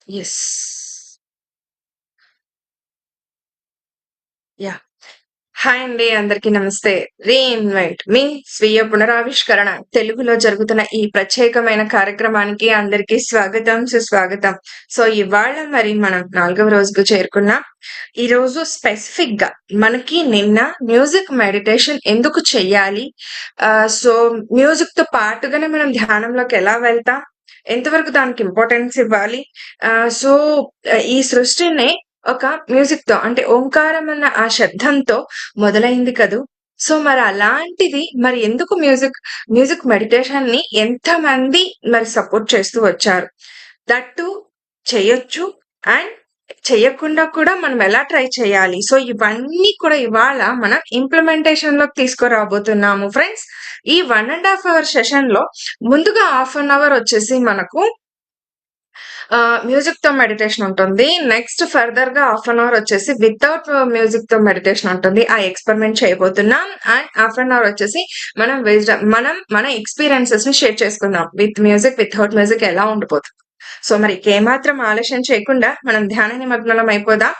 Yes. Yeah! Hi అండి. అందరికీ నమస్తే. రీఇన్వైట్ మీ స్వీయ పునరావిష్కరణ తెలుగులో జరుగుతున్న ఈ ప్రత్యేకమైన కార్యక్రమానికి అందరికీ స్వాగతం, సుస్వాగతం. సో, ఇవాళ మరి మనం 4వ రోజుకు చేరుకున్నాం. ఈరోజు స్పెసిఫిక్‌గా మనకి నిన్న మ్యూజిక్ మెడిటేషన్ ఎందుకు చెయ్యాలి? సో, మ్యూజిక్‌తో పాటుగానే మనం ధ్యానంలోకి ఎలా వెళ్తాం? ఎంతవరకు దానికి ఇంపార్టెన్స్ ఇవ్వాలి? సో, ఈ సృష్టిని ఒక మ్యూజిక్‌తో అంటే ఓంకారం అన్న ఆ శబ్దంతో మొదలైంది కదూ! సో, మరి అలాంటిది మరి ఎందుకు మ్యూజిక్ మెడిటేషన్‌ని ఎంతమంది మరి సపోర్ట్ చేస్తూ వచ్చారు. దట్ టూ చెయ్యొచ్చు అండ్ చెయ్యకుండా కూడా మనం ఎలా ట్రై చేయాలి. సో, ఇవన్నీ కూడా ఇవాళ మనం ఇంప్లిమెంటేషన్‌లోకి తీసుకురాబోతున్నాము ఫ్రెండ్స్. ఈ 1 ½ అవర్ సెషన్‌లో ముందుగా హాఫ్ అన్ అవర్ వచ్చేసి మనకు మ్యూజిక్‌తో మెడిటేషన్ ఉంటుంది. నెక్స్ట్ ఫర్దర్‌గా హాఫ్ అన్ అవర్ వచ్చేసి వితౌట్ మ్యూజిక్‌తో మెడిటేషన్ ఉంటుంది. ఆ ఎక్స్‌పెరిమెంట్ చేయబోతున్నాం. అండ్ హాఫ్ అన్ అవర్ వచ్చేసి మనం మన ఎక్స్‌పీరియన్సెస్‌ని షేర్ చేసుకుందాం. విత్ మ్యూజిక్, వితౌట్ మ్యూజిక్ ఎలా ఉండిపోతుంది. సో, మరి ఏమాత్రం ఆలస్యం చేయకుండా మనం ధ్యాన నిమగ్నలం అయిపోదాం.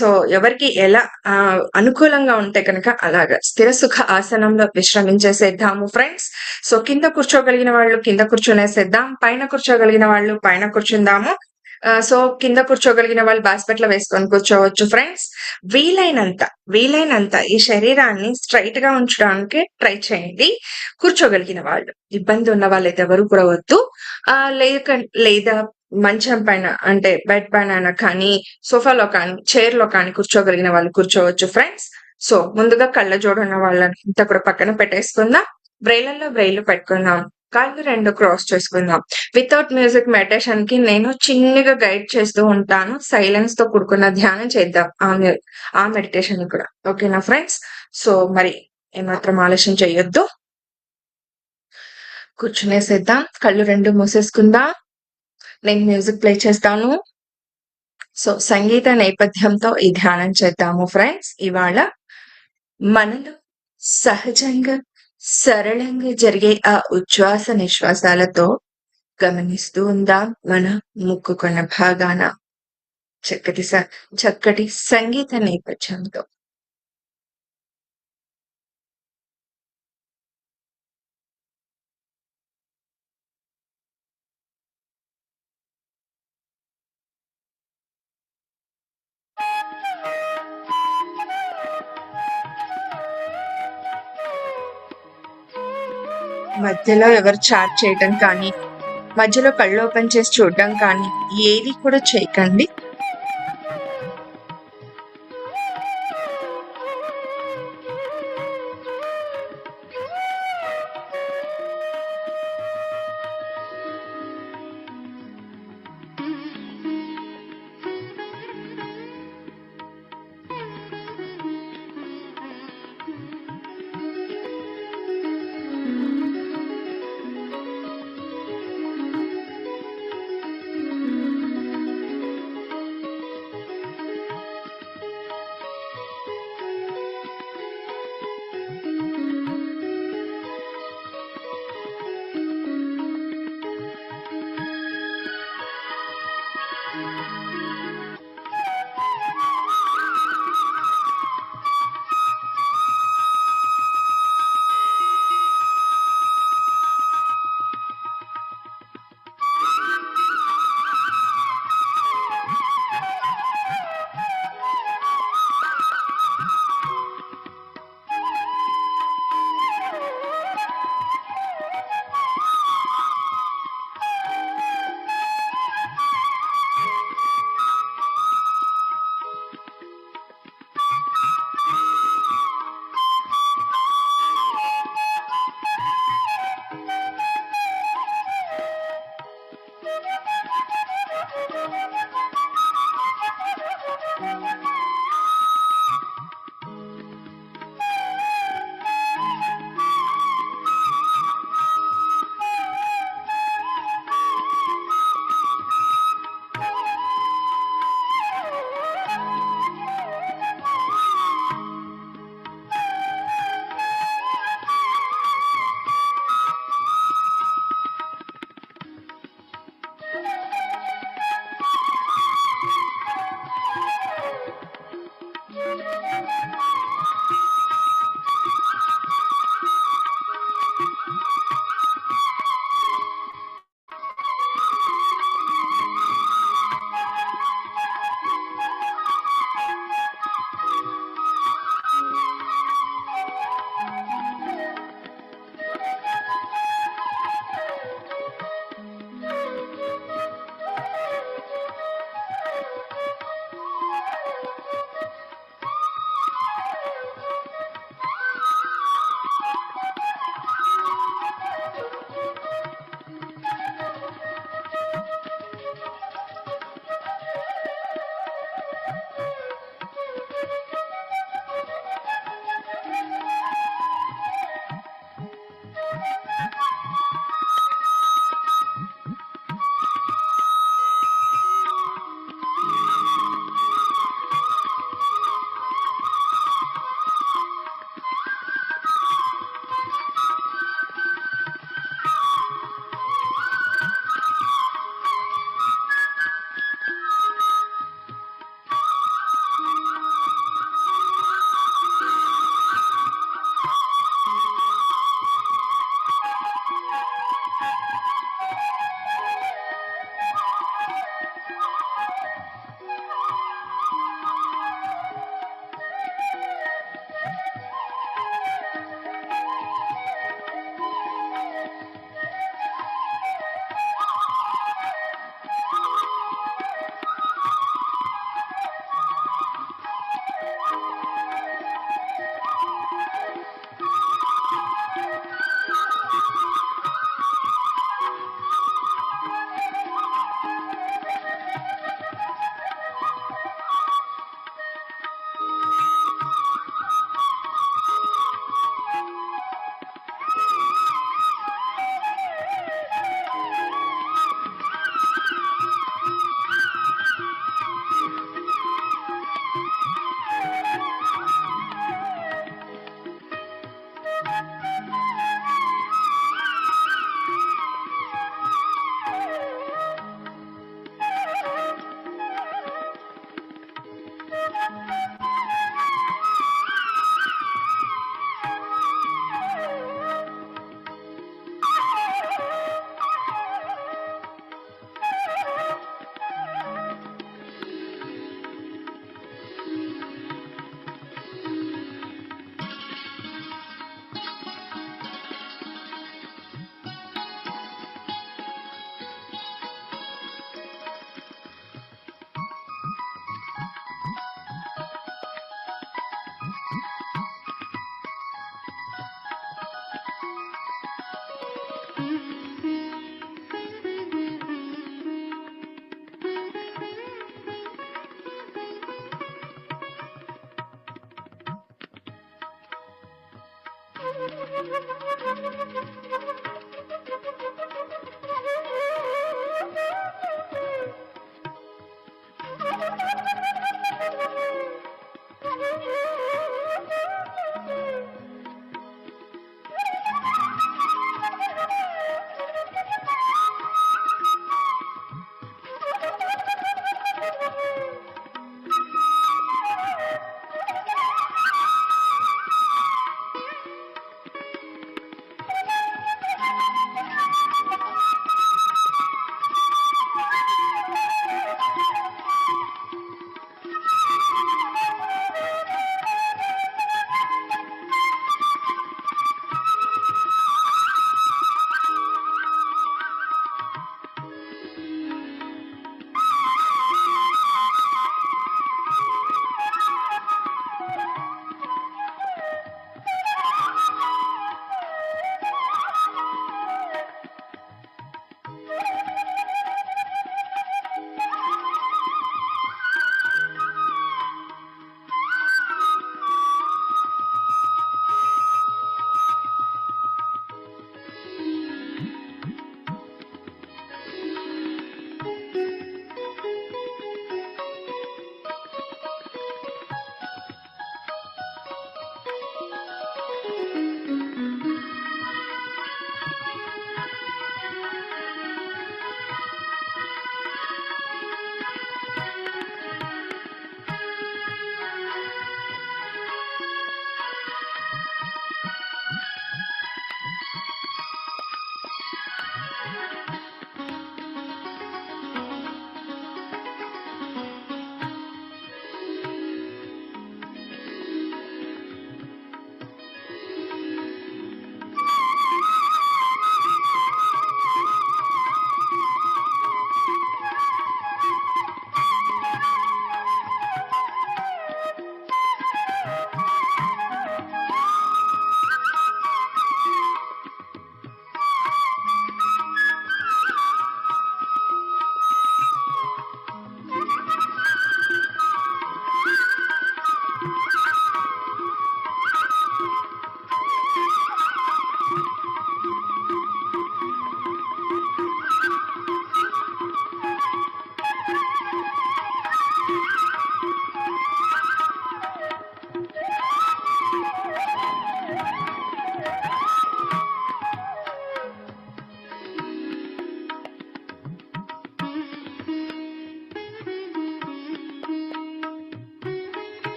సో, ఎవరికి ఎలా అనుకూలంగా ఉంటే కనుక అలాగా స్థిర సుఖ ఆసనంలో విశ్రమించేసేద్దాము ఫ్రెండ్స్. సో, కింద కూర్చోగలిగిన వాళ్ళు కింద కూర్చొనేసేద్దాం. పైన కూర్చోగలిగిన వాళ్ళు పైన కూర్చుందాము. సో, కింద కూర్చోగలిగిన వాళ్ళు బాస్కెట్‌లో వేసుకొని కూర్చోవచ్చు ఫ్రెండ్స్. వీలైనంత, వీలైనంత ఈ శరీరాన్ని స్ట్రెయిట్‌గా ఉంచడానికి ట్రై చేయండి. కూర్చోగలిగిన వాళ్ళు. ఇబ్బంది ఉన్న వాళ్ళైతే ఎవరు కూడా వద్దు. లేదా మంచం పైన అంటే బెడ్ పైన కానీ, సోఫాలో కానీ, చైర్‌లో కానీ కూర్చోగలిగిన వాళ్ళు కూర్చోవచ్చు ఫ్రెండ్స్. సో, ముందుగా కళ్ళజోడు ఉన్న వాళ్ళంతా కూడా పక్కన పెట్టేసుకుందాం. బ్రెయిలల్లో బ్రెయిలు పెట్టుకుందాం. కాళ్ళు 2 క్రాస్ చేసుకుందాం. వితౌట్ మ్యూజిక్ మెడిటేషన్‌కి నేను చిన్నగా గైడ్ చేస్తూ ఉంటాను. సైలెన్స్‌తో కూడుకున్న ధ్యానం చేద్దాం. ఆ మెడిటేషన్‌ని కూడా. ఓకేనా ఫ్రెండ్స్? సో, మరి ఏమాత్రం ఆలస్యం చేయొద్దు. కూర్చునేసేద్దాం. కళ్ళు 2 మూసేసుకుందాం. నేను మ్యూజిక్ ప్లే చేస్తాను. సో, సంగీత నేపథ్యంతో ఈ ధ్యానం చేద్దాము ఫ్రెండ్స్ ఇవాళ. మనలో సహజంగా, సరళంగా జరిగే ఆ ఉచ్ఛ్వాస నిశ్వాసాలతో గమనిస్తూ ఉందాం మన ముక్కు కొన భాగాన చక్కటి చక్కటి సంగీత నేపథ్యంతో. మధ్యలో ఎవరు చాట్ చేయటం కానీ, మధ్యలో కళ్ళు ఓపెన్ చేసి చూడడం కానీ ఏది కూడా చేయకండి.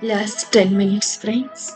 Last 10 minutes, friends.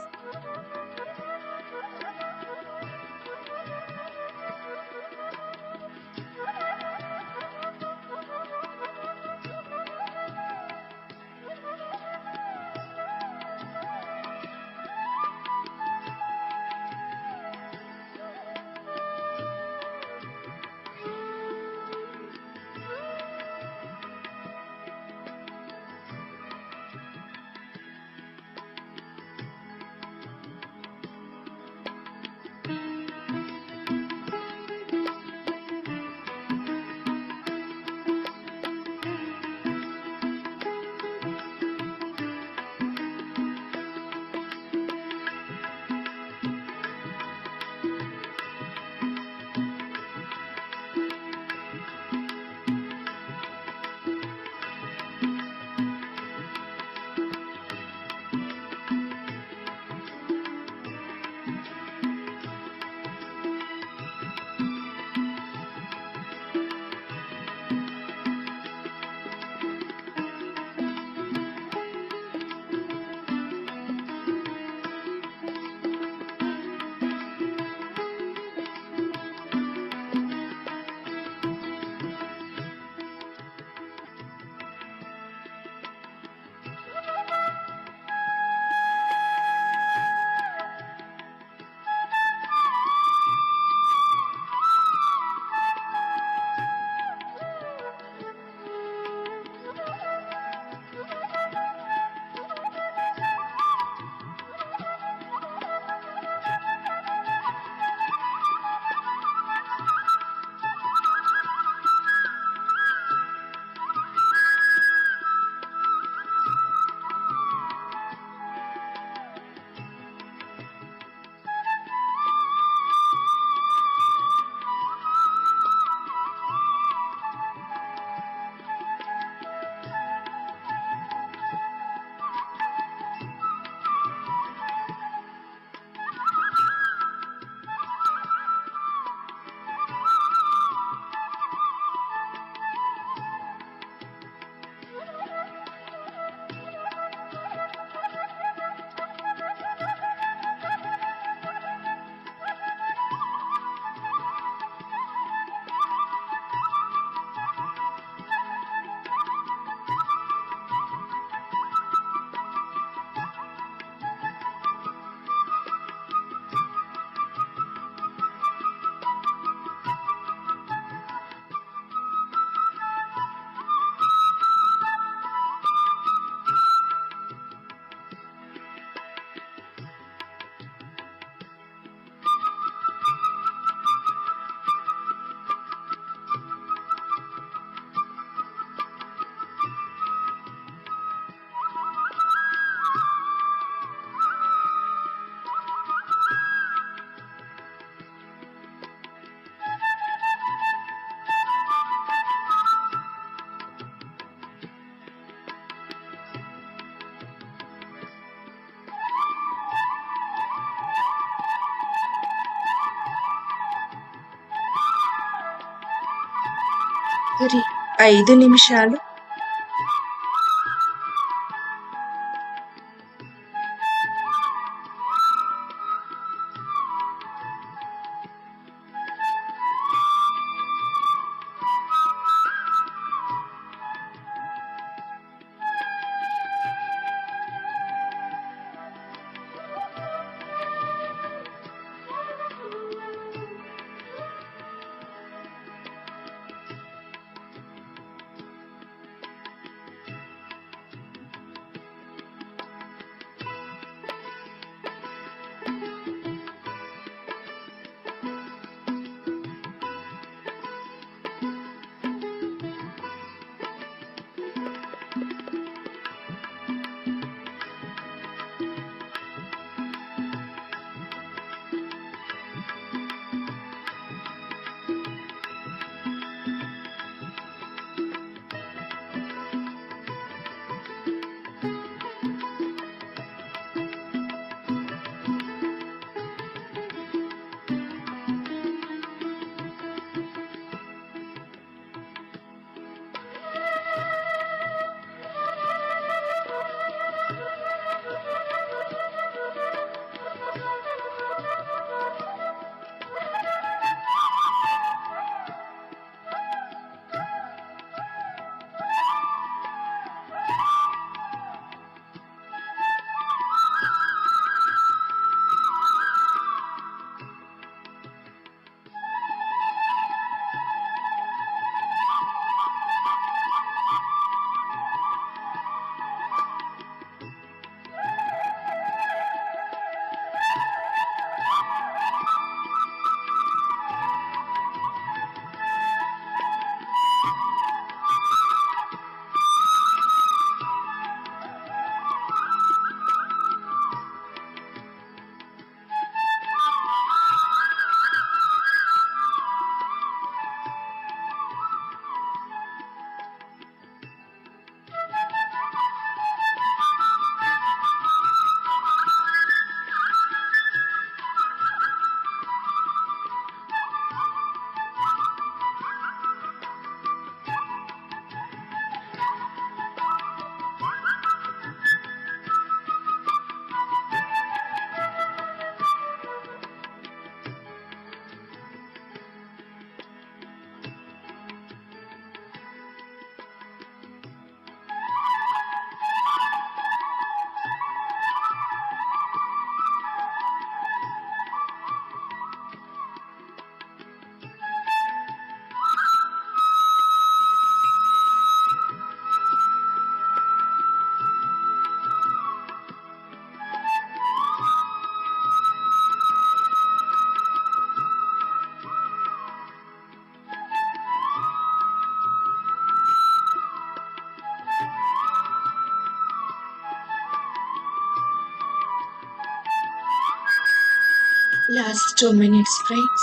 ఆఖరి 5 నిమిషాలు Last 2 minutes, friends.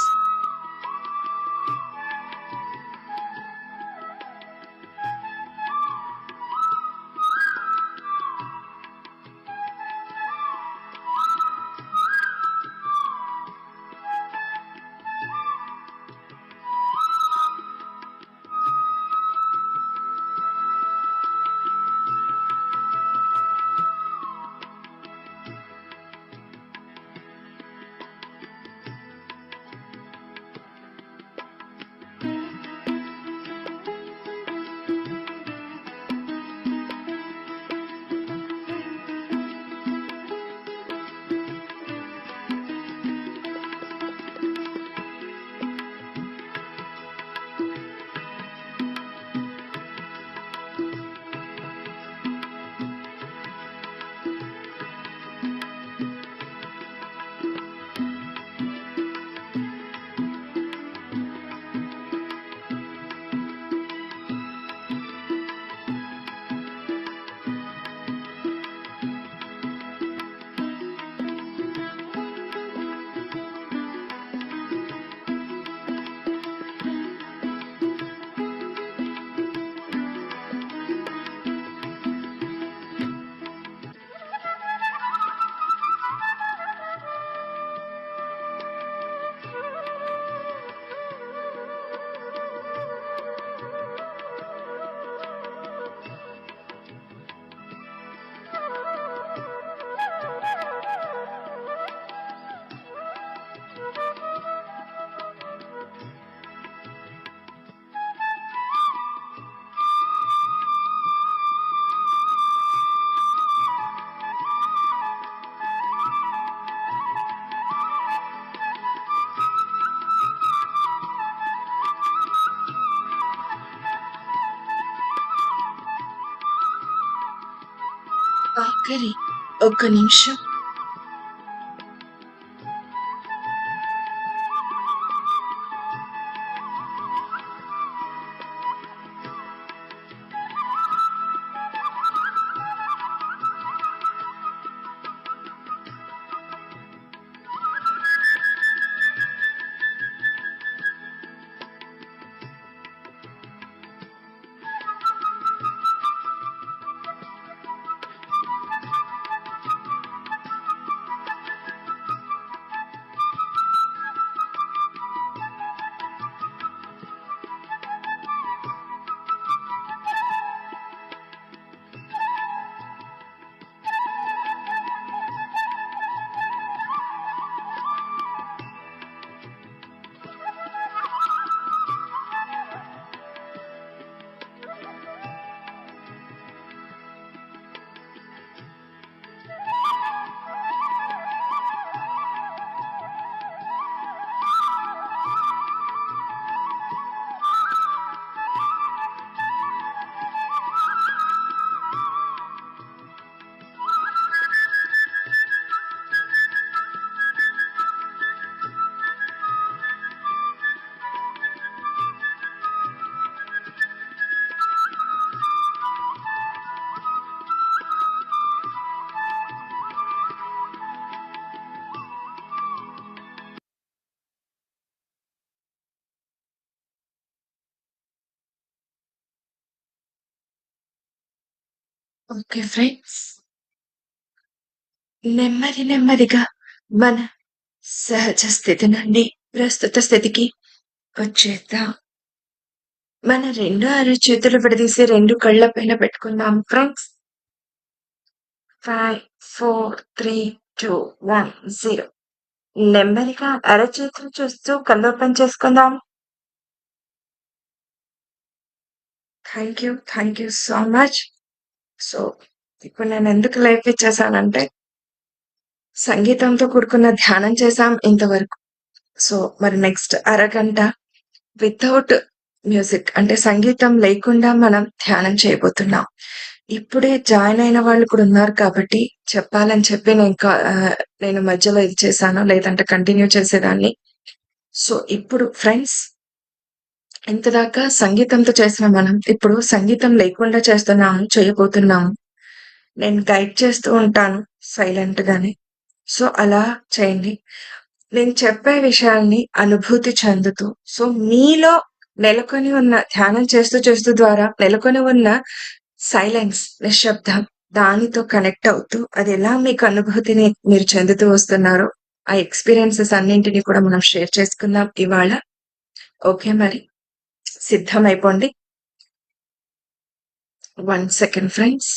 ఆఖరి ఒక్క నిమిషం. Okay friends. నెమ్మది నెమ్మదిగా మన సహజ స్థితి నుండి ప్రస్తుత స్థితికి వచ్చేద్దాం. మన 2 అరచేతులు విడదీసి 2 కళ్ళ పైన పెట్టుకుందాం ఫ్రెండ్స్. 5, 4, 3, 2, 1, 0. నెమ్మదిగా అరచేతులు చూస్తూ కళ్ళు ఓపెన్ చేసుకుందాం. Thank you so much. So, ఇప్పుడు నేను ఎందుకు లైవ్ ఇచ్చేసానంటే, సంగీతంతో కూడుకున్న ధ్యానం చేశాం ఇంతవరకు. సో, మరి నెక్స్ట్ అరగంట వితౌట్ మ్యూజిక్ అంటే సంగీతం లేకుండా మనం ధ్యానం చేయబోతున్నాం. ఇప్పుడే జాయిన్ అయిన వాళ్ళు కూడా ఉన్నారు కాబట్టి చెప్పాలని చెప్పి నేను మధ్యలో ఇది చేశాను. లేదంటే కంటిన్యూ చేసేదాన్ని. సో, ఇప్పుడు ఫ్రెండ్స్ ఇంతదాకా సంగీతంతో చేసిన మనం ఇప్పుడు సంగీతం లేకుండా చేయబోతున్నాము. నేను గైడ్ చేస్తూ ఉంటాను సైలెంట్ గానే. సో, అలా చేయండి. నేను చెప్పే విషయాల్ని అనుభూతి చెందుతూ, సో మీలో నెలకొని ఉన్న ధ్యానం చేస్తూ ద్వారా నెలకొని ఉన్న సైలెన్స్, నిశ్శబ్దం దానితో కనెక్ట్ అవుతూ అది ఎలా మీకు అనుభూతిని మీరు చెందుతూ వస్తున్నారో ఆ ఎక్స్‌పీరియన్సెస్ అన్నింటిని కూడా మనం షేర్ చేసుకుందాం ఇవాళ. ఓకే మరి. సిద్ధమైపోండి. 1 సెకండ్ ఫ్రెండ్స్.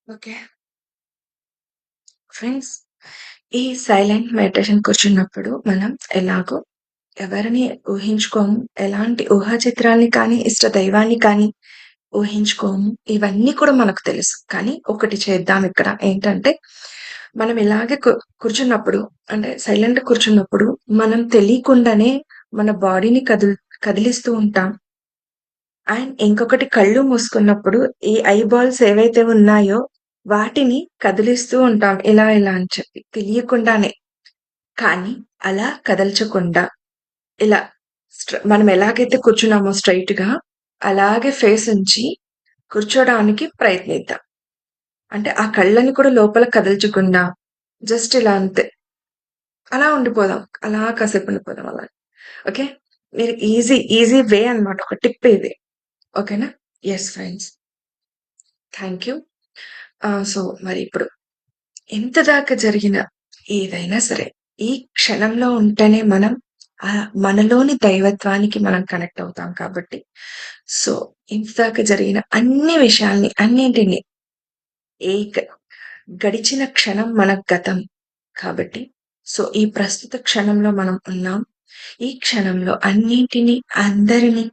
ఓకే. ఫ్రెండ్స్ ఈ సైలెంట్ మెడిటేషన్ కూర్చున్నప్పుడు మనం ఎలాగో ఎవరిని ఊహించుకోము. ఎలాంటి ఊహా చిత్రాల్ని కానీ, ఇష్ట దైవాన్ని కానీ ఊహించుకోము. ఇవన్నీ కూడా మనకు తెలుసు. కానీ ఒకటి చేద్దాం ఇక్కడ. ఏంటంటే మనం ఇలాగే కూర్చున్నప్పుడు అంటే సైలెంట్‌గా కూర్చున్నప్పుడు మనం తెలియకుండానే మన బాడీని కదిలిస్తూ ఉంటాం. అండ్ ఇంకొకటి కళ్ళు మూసుకున్నప్పుడు ఈ ఐ బాల్స్ ఏవైతే ఉన్నాయో వాటిని కదిలిస్తూ ఉంటాం. ఇలా ఇలా అని చెప్పి తెలియకుండానే. కానీ అలా కదల్చకుండా ఇలా మనం ఎలాగైతే కూర్చున్నామో స్ట్రెయిట్‌గా అలాగే ఫేస్ ఉంచి కూర్చోడానికి ప్రయత్నిద్దాం. అంటే ఆ కళ్ళని కూడా లోపల కదల్చకుండా జస్ట్ ఇలా అంతే. అలా ఉండిపోదాం. అలా కాసేపు ఉండిపోదాం అలా. ఓకే. మీరు ఈజీ వే అన్నమాట. ఒక టిప్ ఇది. ఓకేనా? Yes friends. Thank you. So మరి ఇప్పుడు ఎంత దాకా జరిగిన ఏదైనా సరే ఈ క్షణంలో ఉంటేనే మనం మనలోని దైవత్వానికి మనం కనెక్ట్ అవుతాం కాబట్టి సో ఇంతదాకా జరిగిన అన్ని విషయాల్ని అన్నింటినీ గడిచిన క్షణం మన గతం కాబట్టి సో ఈ ప్రస్తుత క్షణంలో మనం ఉన్నాం. ఈ క్షణంలో అన్నింటినీ అందరినీ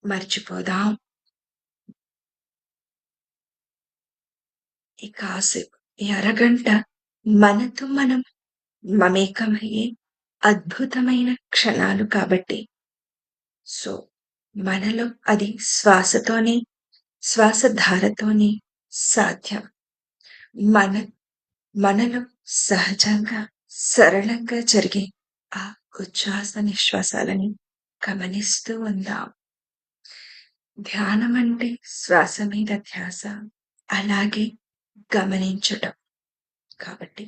మర్చిపోదాం. ఈ కాసేపు, ఈ అరగంట మనతో మనం మమేకమయ్యే అద్భుతమైన క్షణాలు కాబట్టి, సో, మనలో అది శ్వాసధారతోనే సాధ్యం. మన మనలో సహజంగా, సరళంగా జరిగే ఆ ఉచ్ఛ్వాస నిశ్వాసాలని గమనిస్తూ ఉందాం. ధ్యానం అంటే శ్వాస మీద ధ్యాస, అలాగే గమనించటం. కాబట్టి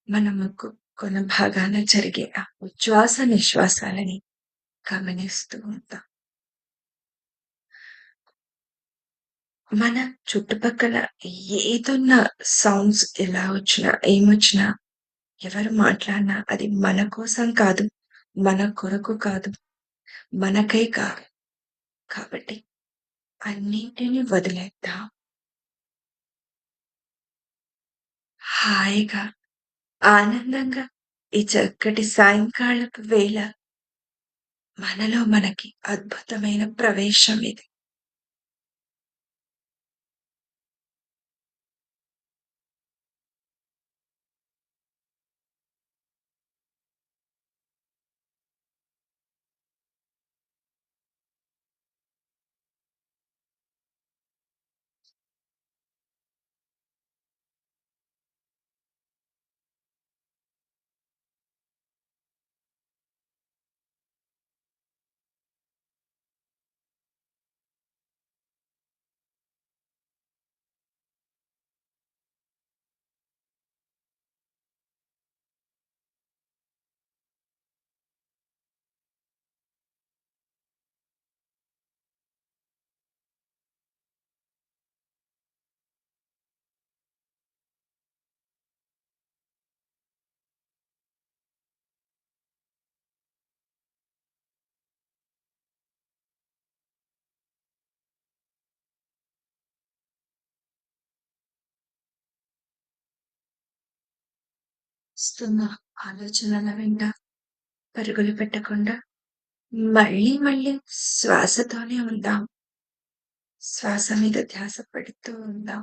మన ముక్కు కొన భాగాన జరిగే ఆ ఉచ్ఛ్వాస నిశ్వాసాలని గమనిస్తూ ఉంటాం. మన చుట్టుపక్కల ఏదున్నా సౌండ్స్ ఎలా వచ్చినా, ఏమొచ్చినా, ఎవరు మాట్లాడినా అది మన కోసం కాదు, మన కొరకు కాదు, మనకై కాదు. కాబట్టి అన్నింటిని వదిలేద్దాం. హాయిగా, ఆనందంగా ఈ చక్కటి సాయంకాలపు వేళ మనలో మనకి అద్భుతమైన ప్రవేశం ఇది. వస్తున్న ఆలోచనల వెంట పరుగులు పెట్టకుండా మళ్ళీ మళ్ళీ శ్వాసతోనే ఉందాం. శ్వాస మీద ధ్యాస పెడుతూ ఉందాం.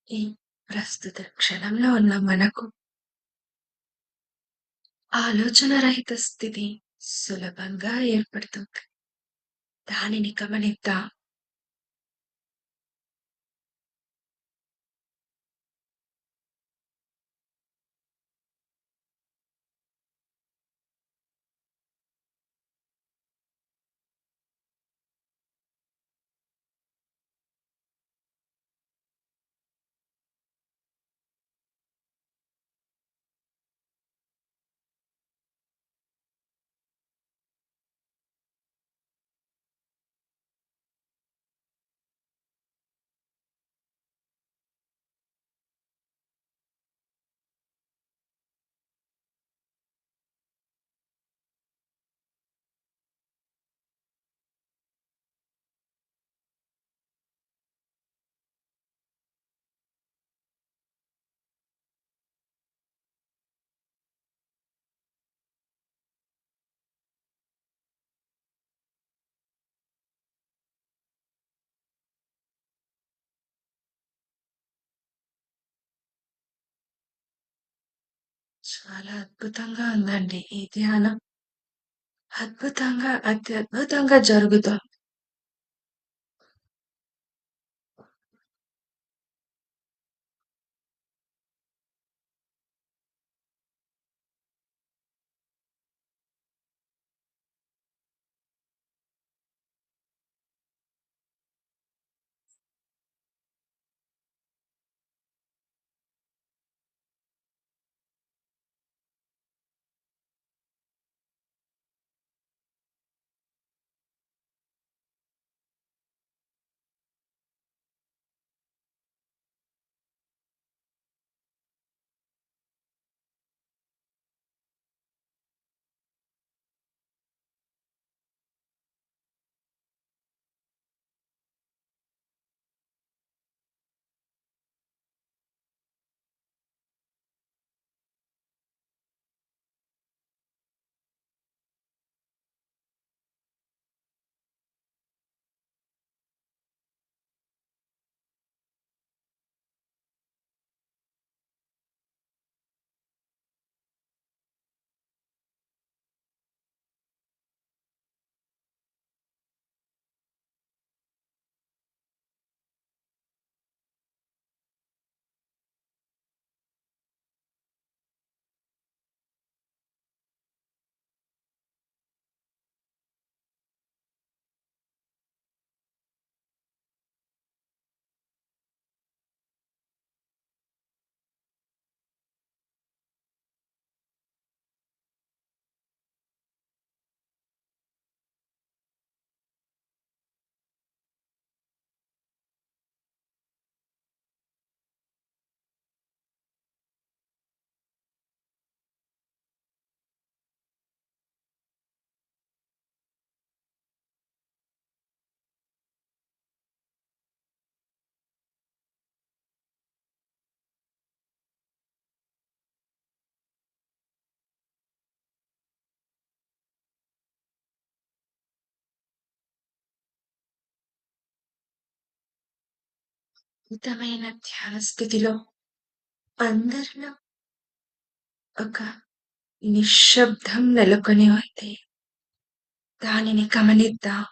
ఈ ప్రస్తుత క్షణంలో ఉన్న మనకు ఆలోచన రహిత స్థితి సులభంగా ఏర్పడుతుంది. దానిని గమనిద్దాం. చాలా అద్భుతంగా ఉందండి ఈ ధ్యానం. అత్యద్భుతంగా జరుగుతోంది. అద్భుతమైన ధ్యాన స్థితిలో అందరిలో ఒక నిశ్శబ్దం నెలకొని ఉంది. దానిని గమనిద్దాం.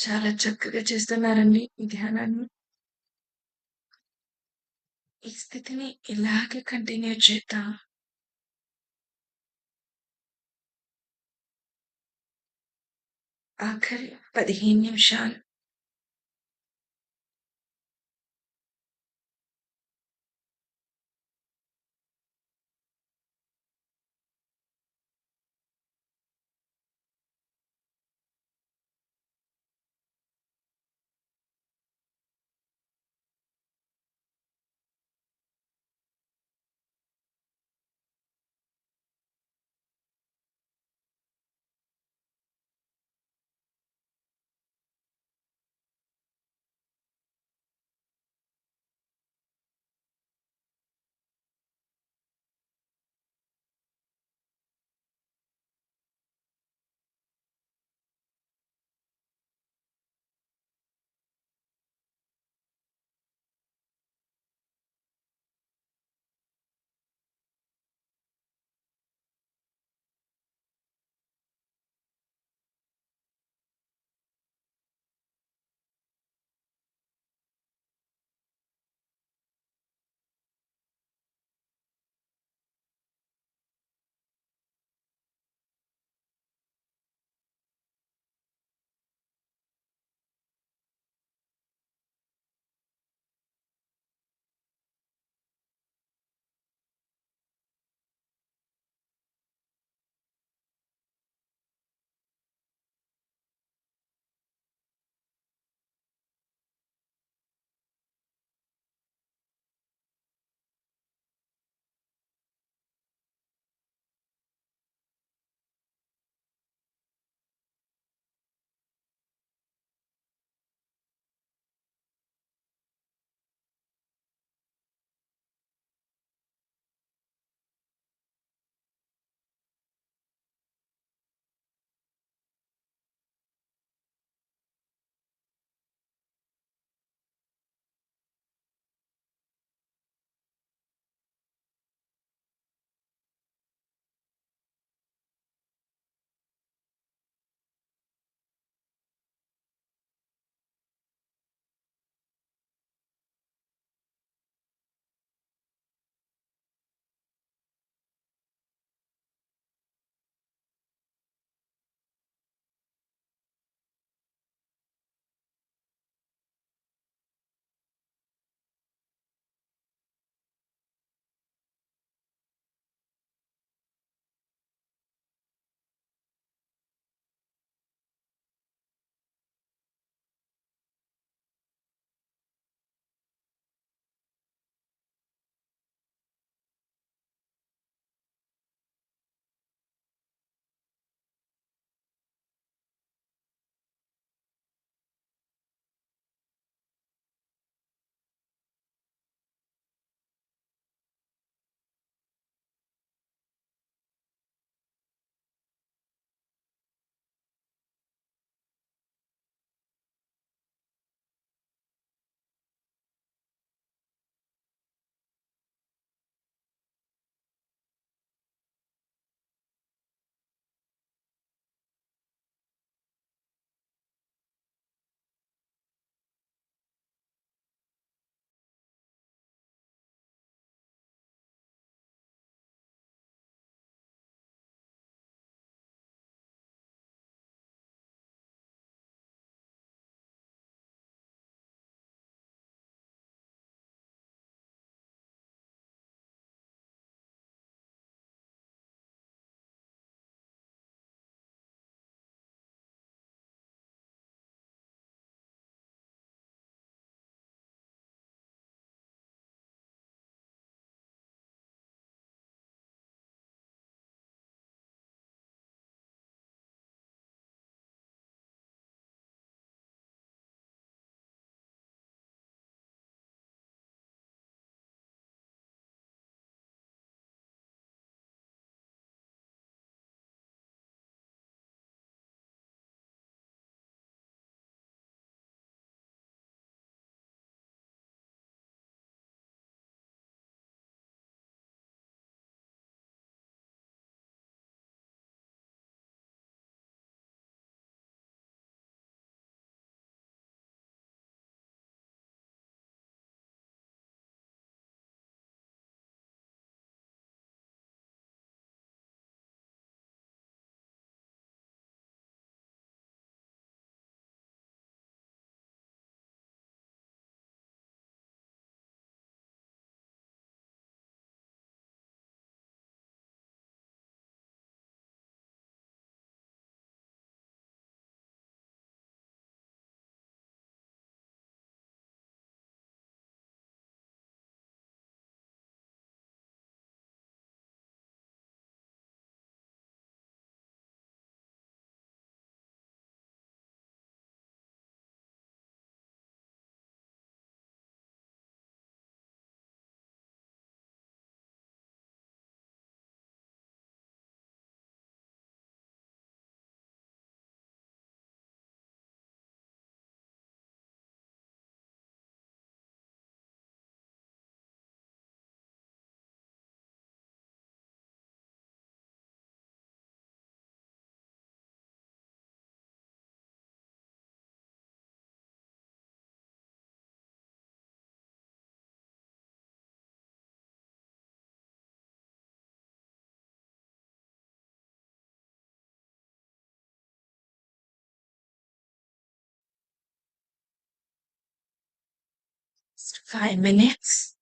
చాలా చక్కగా చేస్తున్నారండి ఈ ధ్యానాన్ని. ఈ స్థితిని ఇలాగే కంటిన్యూ చేద్దాం. ఆఖరి 15 నిమిషాలు. 5 minutes.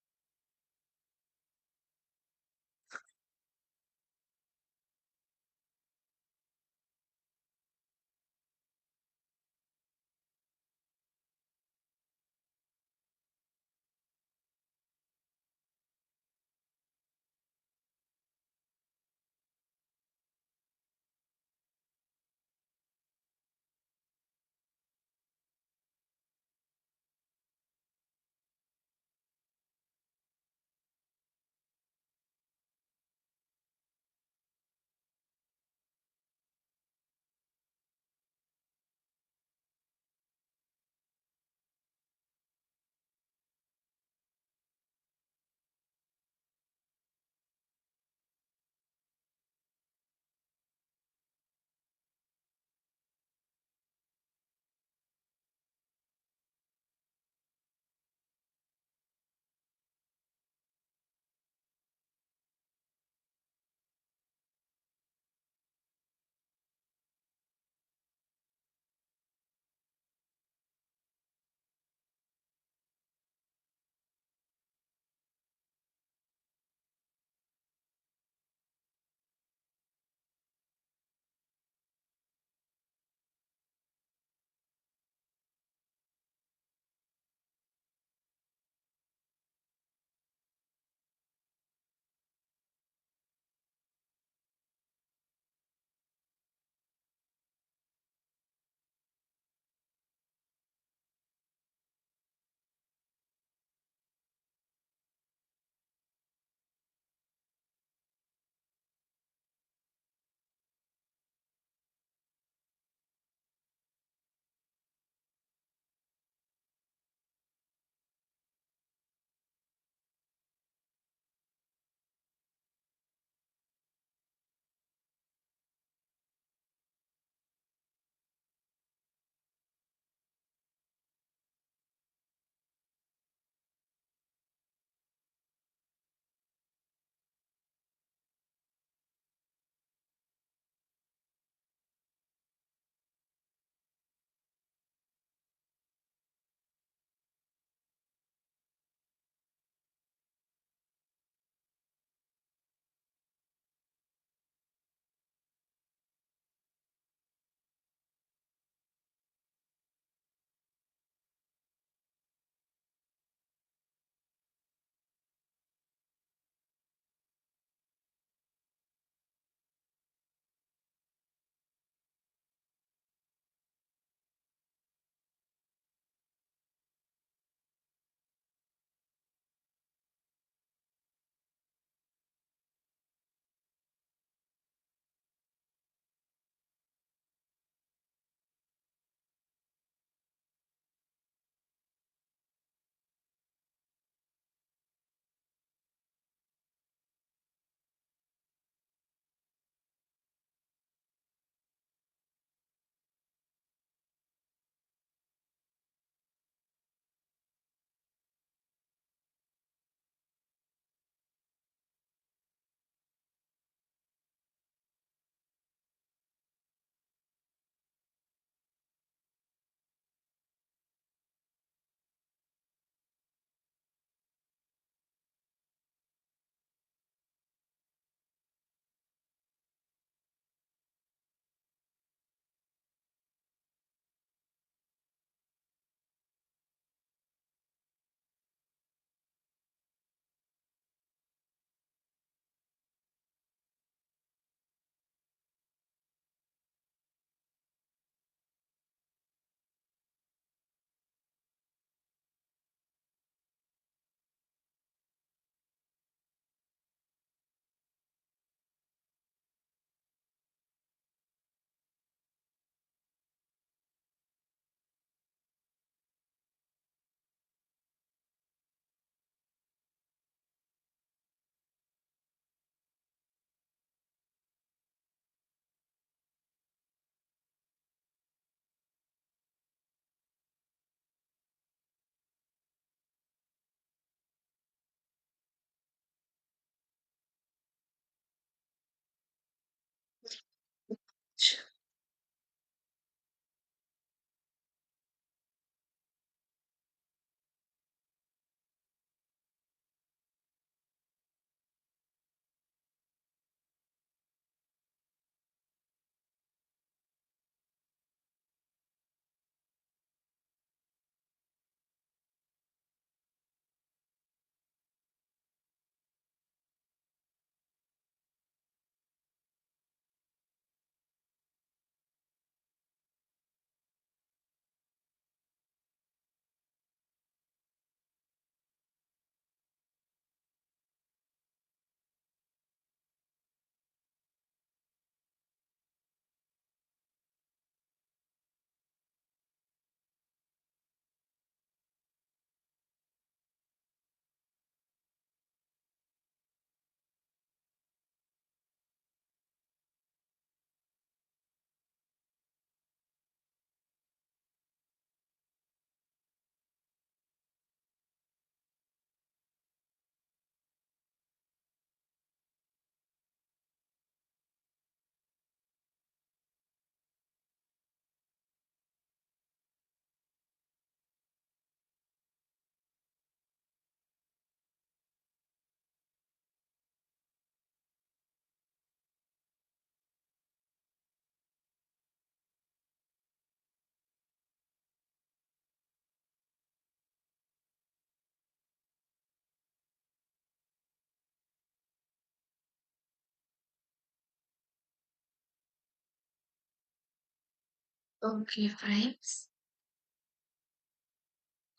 Okay friends.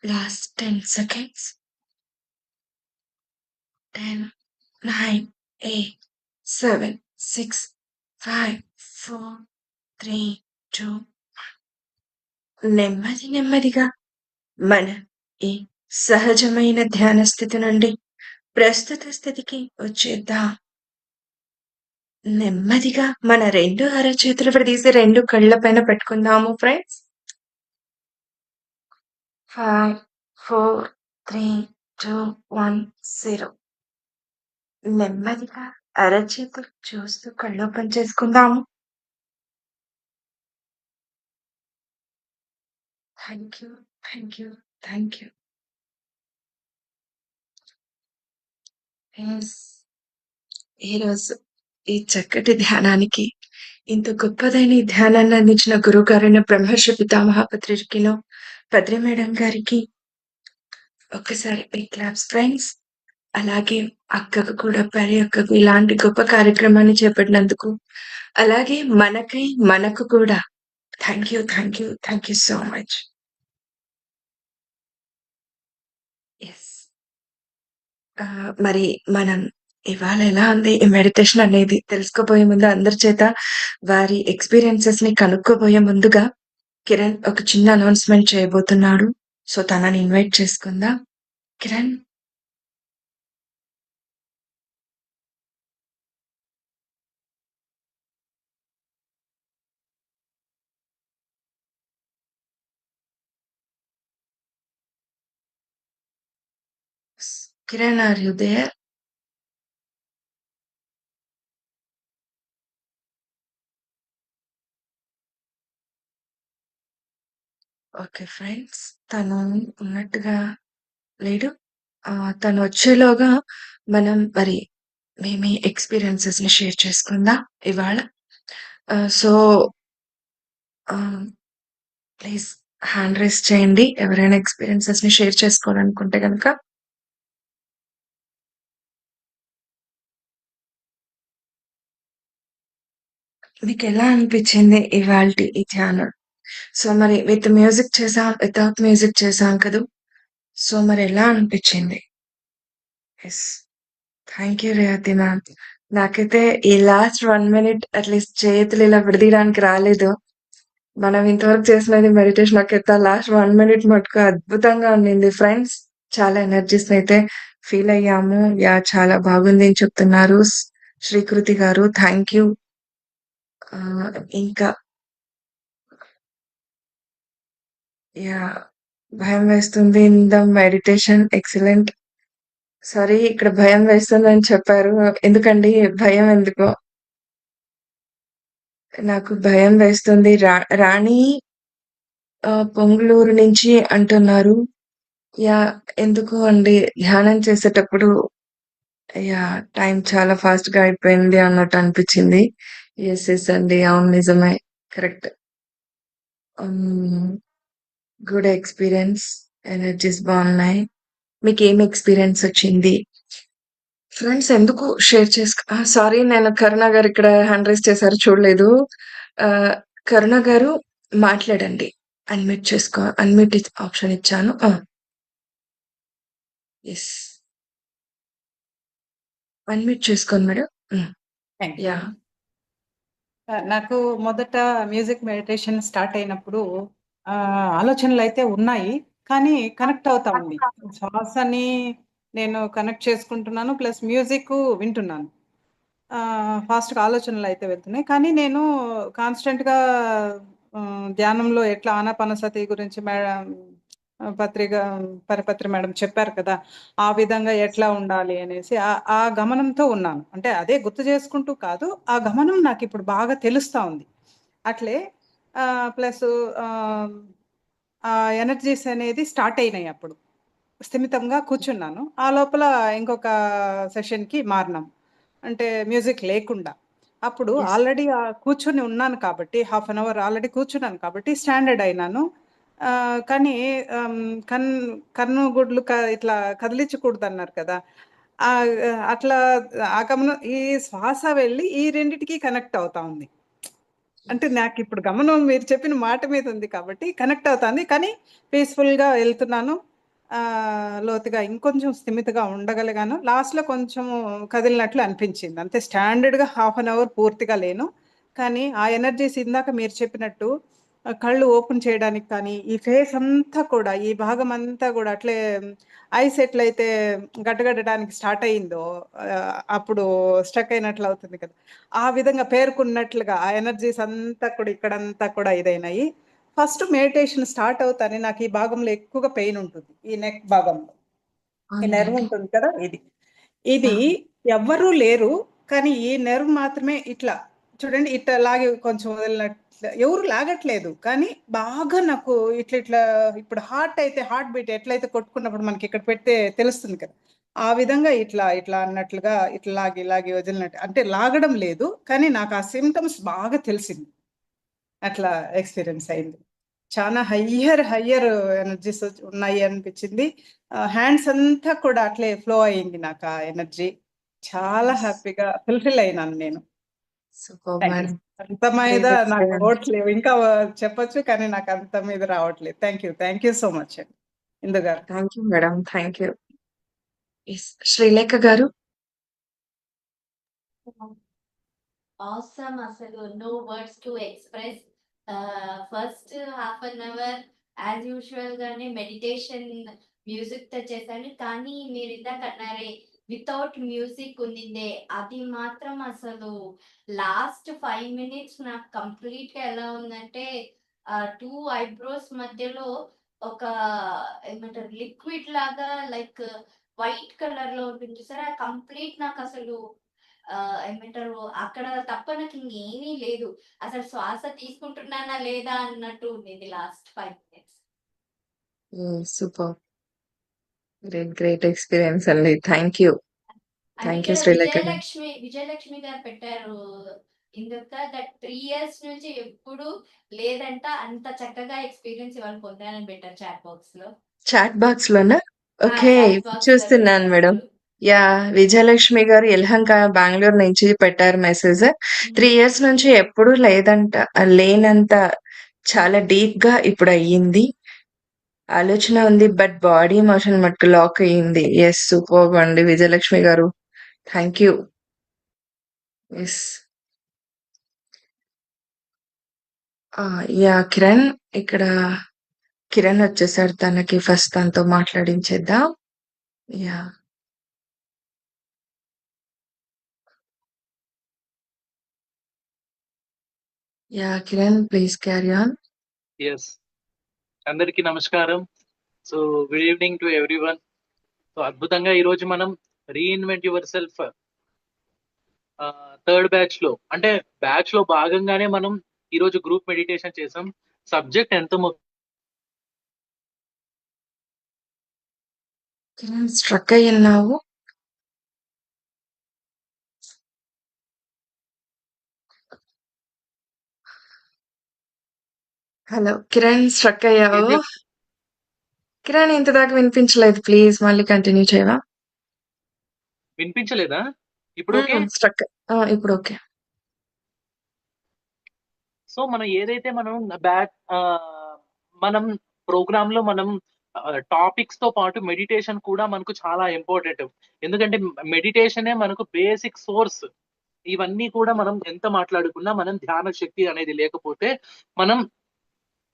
Last 10 seconds. 10, 9, 8, 7, 6, 5, 4, 3, 2 నెమ్మది నెమ్మదిగా మన ఈ సహజమైన ధ్యాన స్థితి నుండి ప్రస్తుత స్థితికి వచ్చేద్దాం. నెమ్మదిగా మన 2 అరచేతులు విడదీసి 2 కళ్ళ పైన పెట్టుకుందాము ఫ్రెండ్స్. 5, 4, 3, 2, 1, 0 నెమ్మదిగా అరచేతులు చూస్తూ కళ్ళు ఓపెన్ చేసుకుందాము. Thank you. Thank you. Thank you. Yes. ఈరోజు ఈ చక్కటి ధ్యానానికి ఇంత గొప్పదైన ఈ ధ్యానాన్ని అందించిన గురువుగారైన బ్రహ్మర్షి పితామహ పత్రికిలో పత్రి మేడం గారికి ఒక్కసారి బిగ్ క్లాప్స్ ఫ్రెండ్స్. అలాగే అక్కకు కూడా పరి అక్కకు ఇలాంటి గొప్ప కార్యక్రమాన్ని చేపట్టినందుకు. అలాగే మనకై మనకు కూడా thank you. Thank you. Thank you so much. Yes. మరి మనం ఇవాళ ఎలా ఉంది ఈ మెడిటేషన్ అనేది తెలుసుకోబోయే ముందు అందరి చేత వారి ఎక్స్‌పీరియన్సెస్‌ని కనుక్కోబోయే ముందుగా కిరణ్ ఒక చిన్న అనౌన్స్‌మెంట్ చేయబోతున్నాడు. సో, తనని ఇన్వైట్ చేసుకుందాం. Kiran. Kiran, are you there? Okay friends. తను ఉన్నట్టుగా లేడు. తను వచ్చేలోగా మనం మరి మీ ఎక్స్‌పీరియన్సెస్‌ని షేర్ చేసుకుందాం ఇవాళ. సో, ఆహ్, ప్లీజ్ హ్యాండ్ రైజ్ చేయండి. ఎవరైనా ఎక్స్‌పీరియన్సెస్‌ని షేర్ చేసుకోవాలనుకుంటే గనక. మీకెలా అనిపిచ్చింది ఇవాల్టి ఈ ధ్యానం? సో, మరి విత్ మ్యూజిక్ చేసాం, వితౌట్ మ్యూజిక్ చేసాం కదూ! సో, మరెలా అనిపిచ్చింది? Yes. Thank you Revathi ma'am. నాకైతే ఈ లాస్ట్ 1 మినిట్ అట్‌లీస్ట్ చేతులు ఇలా విడదీయడానికి రాలేదు. మనం ఇంతవరకు చేసినది మెడిటేషన్ నాకైతే ఆ లాస్ట్ 1 మినిట్ మటుకు అద్భుతంగా ఉండింది ఫ్రెండ్స్. చాలా ఎనర్జీస్‌నైతే ఫీల్ అయ్యాము. యాహ్! చాలా బాగుంది అని చెప్తున్నారు. శ్రీకృతి గారు థాంక్ యూ. ఇంకా యాహ్! భయం వేస్తుంది in the meditation excellent. Sorry ఇక్కడ భయం వేస్తుందని చెప్పారు. ఎందుకండి భయం ఎందుకు? నాకు భయం వేస్తుంది. రాణి పొంగులూరు నుంచి అంటున్నారు. యాహ్! ఎందుకు అండి ధ్యానం చేసేటప్పుడు యాహ్! టైం చాలా ఫాస్ట్‌గా అయిపోయింది అన్నట్టు అనిపిచ్చింది. యెస్. యెస్ అండి. అవును నిజమే. కరెక్ట్. హ్మ్. Good experience. ఎనర్జీస్ బావున్నాయి. మీకేం ఎక్స్‌పీరియన్స్ వచ్చింది? ఫ్రెండ్స్ ఎందుకు షేర్ సారీ నేను కరుణ గారు ఇక్కడ హ్యాండ్ రైజ్ చేశారు చూడలేదు. ఆహ్, కరుణ గారు మాట్లాడండి. అన్‌మ్యూట్ ఆప్షన్ ఇచ్చాను. యెస్. అన్‌మ్యూట్ చేసుకోండి మేడం. హ్మ్. Thank you. యాహ్! నాకు మొదట మ్యూజిక్ మెడిటేషన్ స్టార్ట్ అయినప్పుడు ఆలోచనలైతే ఉన్నాయి. కానీ కనెక్ట్ అవుతా ఉంది. శ్వాసని నేను కనెక్ట్ చేసుకుంటున్నాను. ప్లస్ మ్యూజిక్కు వింటున్నాను. ఫాస్ట్‌గా ఆలోచనలైతే వెళ్తున్నాయి. కానీ నేను కాన్స్టెంట్‌గా ధ్యానంలో ఎట్లా ఆనాపానసతి గురించి పత్రిక పరపత్రి మేడం చెప్పారు కదా! ఆ విధంగా ఎట్లా ఉండాలి అనేసి ఆ గమనంతో ఉన్నాను. అంటే అదే గుర్తు చేసుకుంటూ కాదు. ఆ గమనం నాకిప్పుడు బాగా తెలుస్తా ఉంది. అట్లే ప్లసు ఆహ్, ఆ ఎనర్జీస్ అనేది స్టార్ట్ అయినాయి అప్పుడు. స్థిమితంగా కూర్చున్నాను. ఆ లోపల ఇంకొక సెషన్‌కి మారినాం. అంటే మ్యూజిక్ లేకుండా. అప్పుడు యెస్. ఆల్రెడీ కూర్చొని ఉన్నాను కాబట్టి, హాఫ్ అన్ అవర్ ఆల్రెడీ కూర్చున్నాను కాబట్టి స్టాండర్డ్ అయినాను. కానీ ఆహ్, కన్ కన్ను గుడ్లు ఇట్లా కదిలించకూడదన్నారు కదా! ఆహ్, అట్లా ఆ గమనం ఈ శ్వాస వెళ్ళి ఈ రెండిటికి కనెక్ట్ అవుతా ఉంది. అంటే నాకిప్పుడు గమనం మీరు చెప్పిన మాట మీద ఉంది కాబట్టి కనెక్ట్ అవుతాంది. కానీ పీస్‌ఫుల్‌గా ఎళ్తున్నాను. లోతుగా ఇంకొంచెం స్థిమితంగా ఉండగలిగాను. లాస్ట్‌లో కొంచెం కదిలినట్లు అనిపించింది. అంతే స్టాండర్డ్‌గా హాఫ్ అన్ అవర్ పూర్తిగా లేను. కానీ ఆ ఎనర్జీస్ ఇందాక మీరు చెప్పినట్టు కళ్ళు ఓపెన్ చేయడానికి కానీ, ఈ ఫేస్ అంతా కూడా, ఈ భాగం అంతా గూడా అట్లే ఐస్ ఎట్లయితే గడ్డగట్టడానికి స్టార్ట్ అయిందో అప్పుడు స్ట్రక్ అయినట్లు అవుతుంది కదా! ఆ విధంగా పేరుకున్నట్లుగా ఆ ఎనర్జీస్ అంతా కూడా ఇక్కడంతా కూడా ఇదైనాయి. ఫస్ట్ మెడిటేషన్ స్టార్ట్ అవుతానే నాకు ఈ భాగంలో ఎక్కువగా పెయిన్ ఉంటుంది. ఈ నెక్ భాగంలో. ఈ నెర్వ్ అవునులెండి. ఉంటుంది కదా! ఇది. ఇది యాహ్! ఎవ్వరూ లేరు. కానీ ఈ నెర్వ్ మాత్రమే ఇట్లా చూడండి ఇట్లా లాగి కొంచెం వదిలినట్లు ఎవరు లాగట్లేదు. కానీ బాగా నాకు ఇట్లా ఇట్లా ఇప్పుడు హార్ట్ అయితే హార్ట్ బీట్ ఎట్లయితే కొట్టుకున్నప్పుడు మనకి ఇక్కడ పెడితే తెలుస్తుంది కదా! ఆ విధంగా ఇట్లా ఇట్లా అన్నట్లుగా ఇట్లా లాగి లాగి వదిలినట్టు అంటే లాగడం లేదు. కానీ నాకు ఆ సింప్టమ్స్ బాగా తెలిసింది. అట్లా ఎక్స్‌పీరియన్స్ అయింది. చానా హయ్యర్ ఎనర్జీస్ ఉన్నాయి అనిపిచ్చింది. హ్యాండ్స్ అంతా కూడా అట్లే ఫ్లో అయింది నాకు ఆ ఎనర్జీ. చాలా యెస్. హ్యాపీగా ఫుల్‌ఫిల్ అయినాను నేను. Superb thank you. మేడం. అంత మీద గ్రేట్ నాకు ఎక్స్‌పీరియన్స్. వర్డ్స్ లేవు. ఇంకా చెప్పొచ్చు కానీ నాకు అంత మీద రావట్లేదు. Thank you. Thank you so much అండి. ఇందు గారు. Thank you madam. Thank you. Yes. Sreelekha గారు. Awesome అసలు. No words to express. First half an hour as usual గానే మెడిటేషన్ మ్యూజిక్‌తో చేశాను. కానీ మీరిందాక అన్నారే వితౌట్ మ్యూజిక్ ఉన్నిందే అది మాత్రం అసలు లాస్ట్ 5 మినిట్స్ నాకు కంప్లీట్‌గా ఎలా ఉందంటే 2 ఐబ్రోస్ మధ్యలో ఒక ఏమంటారు లిక్విడ్ లాగా లైక్ వైట్ కలర్‌లో ఉంటుంది చూసారా? కంప్లీట్ నాకసలు ఏమంటారు అక్కడ తప్ప నాకింకేమీ లేదు. అసలు శ్వాస తీసుకుంటున్నానా లేదా అన్నట్టు ఉండింది లాస్ట్ 5 మినిట్స్. ఓహ్! సూపర్బ్. గ్రేట్ ఎక్స్‌పీరియన్స్ అండి. Thank you. And thank you ఇక్కడ శ్రీలేఖ గారు. విజయలక్ష్మి గారు పెట్టారు. ఇందుక దట్ 3 ఇయర్స్ నుంచి ఎప్పుడు లేదంట. అంత చక్కగా ఎక్స్‌పీరియన్స్ ఇవాళ పొందానని పెట్టారు చాట్ బాక్స్‌లో. చాట్ బాక్స్‌లోనా? ఓకే. చాట్ ఇప్పుడు బాక్స్‌లో చూస్తున్నాను మేడం. పెట్టారు. యాహ్! విజయలక్ష్మి గారు యలహంక బెంగుళూరు నుంచి పెట్టారు మెసేజ్. 3 హ్మ్. ఇయర్స్ నుంచి ఎప్పుడూ లేదంట. లేనంత చాలా డీప్‌గా ఇప్పుడయ్యింది. ఆలోచన ఉంది. బట్ బాడీ మోషన్ మటుకు లాక్ అయ్యింది. యెస్. సూపర్బ్ అండి విజయలక్ష్మి గారు. Thank you. Yes. Yeah! Kiran ఇక్కడ కిరణ్ వచ్చేసాడు. తనకి ఫస్ట్ తనతో మాట్లాడించేద్దాం. Yeah! Yeah! Kiran please carry on. Yes. అందరికీ నమస్కారం. So, good evening to everyone. So, అద్భుతంగా ఈరోజు మనం రీఇన్వెంట్ యువర్ సెల్ఫ్ థర్డ్ బ్యాచ్‌లో అంటే బ్యాచ్‌లో భాగంగానే మనం ఈరోజు గ్రూప్ మెడిటేషన్ చేసాం. సబ్జెక్ట్ ఎంత కిరణ్ స్ట్రక్ అయ్యున్నావు. హలో! కిరణ్ స్ట్రక్ అయ్యావు. ఇది కిరణ్ ఇంతదాకా వినిపించలేదు. ప్లీజ్ మళ్ళీ కంటిన్యూ చేయవా? వినిపించలేదా? ఇప్పుడు ఓకే? స్ట్రక్. ఇప్పుడు ఓకే. సో, మనం ఏదైతే మనం మనం ప్రోగ్రామ్‌లో మనం టాపిక్స్‌తో పాటు మెడిటేషన్ కూడా మనకు చాలా ఇంపార్టెంట్. ఎందుకంటే మెడిటేషనే మనకు బేసిక్ సోర్స్. ఇవన్నీ కూడా మనం ఎంత మాట్లాడుకున్నా మనం ధ్యాన శక్తి అనేది లేకపోతే మనం